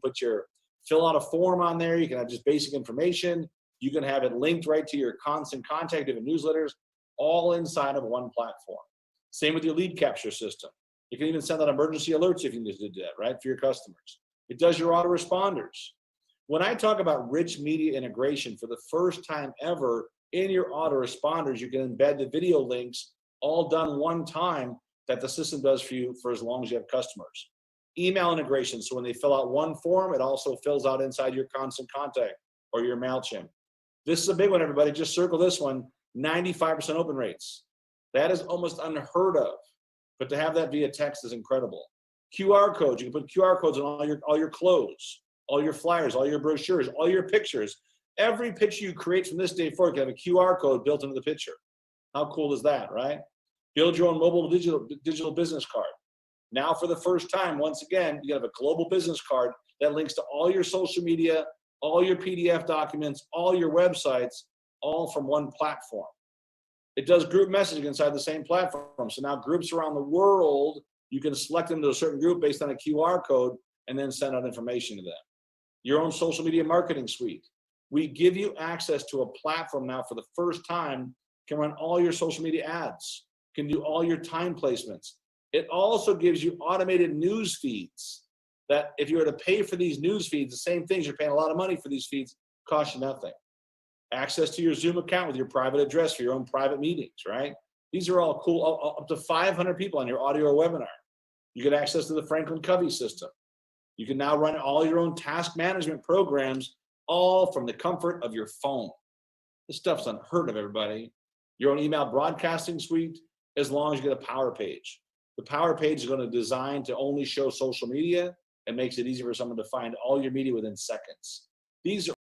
Speaker 5: fill out a form on there. You can have just basic information. You can have it linked right to your constant contact, different newsletters, all inside of one platform. Same with your lead capture system. You can even send out emergency alerts if you need to do that, right, for your customers. It does your autoresponders. When I talk about rich media integration for the first time ever In your autoresponders, you can embed the video links, all done one time, that the system does for you for as long as you have customers. Email integration, so when they fill out one form, it also fills out inside your Constant Contact or your MailChimp. This is a big one, everybody. Just circle this one, 95% open rates. That is almost unheard of, but to have that via text is incredible. QR codes, you can put QR codes on all your clothes, all your flyers, all your brochures, all your pictures. Every picture you create from this day forward can have a QR code built into the picture. How cool is that, right? Build your own mobile digital business card. Now, for the first time, once again, you have a global business card that links to all your social media, all your PDF documents, all your websites, all from one platform. It does group messaging inside the same platform. So now groups around the world, you can select them to a certain group based on a QR code and then send out information to them. Your own social media marketing suite. We give you access to a platform now for the first time, can run all your social media ads, can do all your time placements. It also gives you automated news feeds that if you were to pay for these news feeds, the same things, you're paying a lot of money for these feeds, cost you nothing. Access to your Zoom account with your private address for your own private meetings, right? These are all cool, up to 500 people on your audio or webinar. You get access to the Franklin Covey system. You can now run all your own task management programs, all from the comfort of your phone. This stuff's unheard of, everybody. Your own email broadcasting suite, as long as you get a Power Page. The Power Page is going to design to only show social media and makes it easy for someone to find all your media within seconds. These are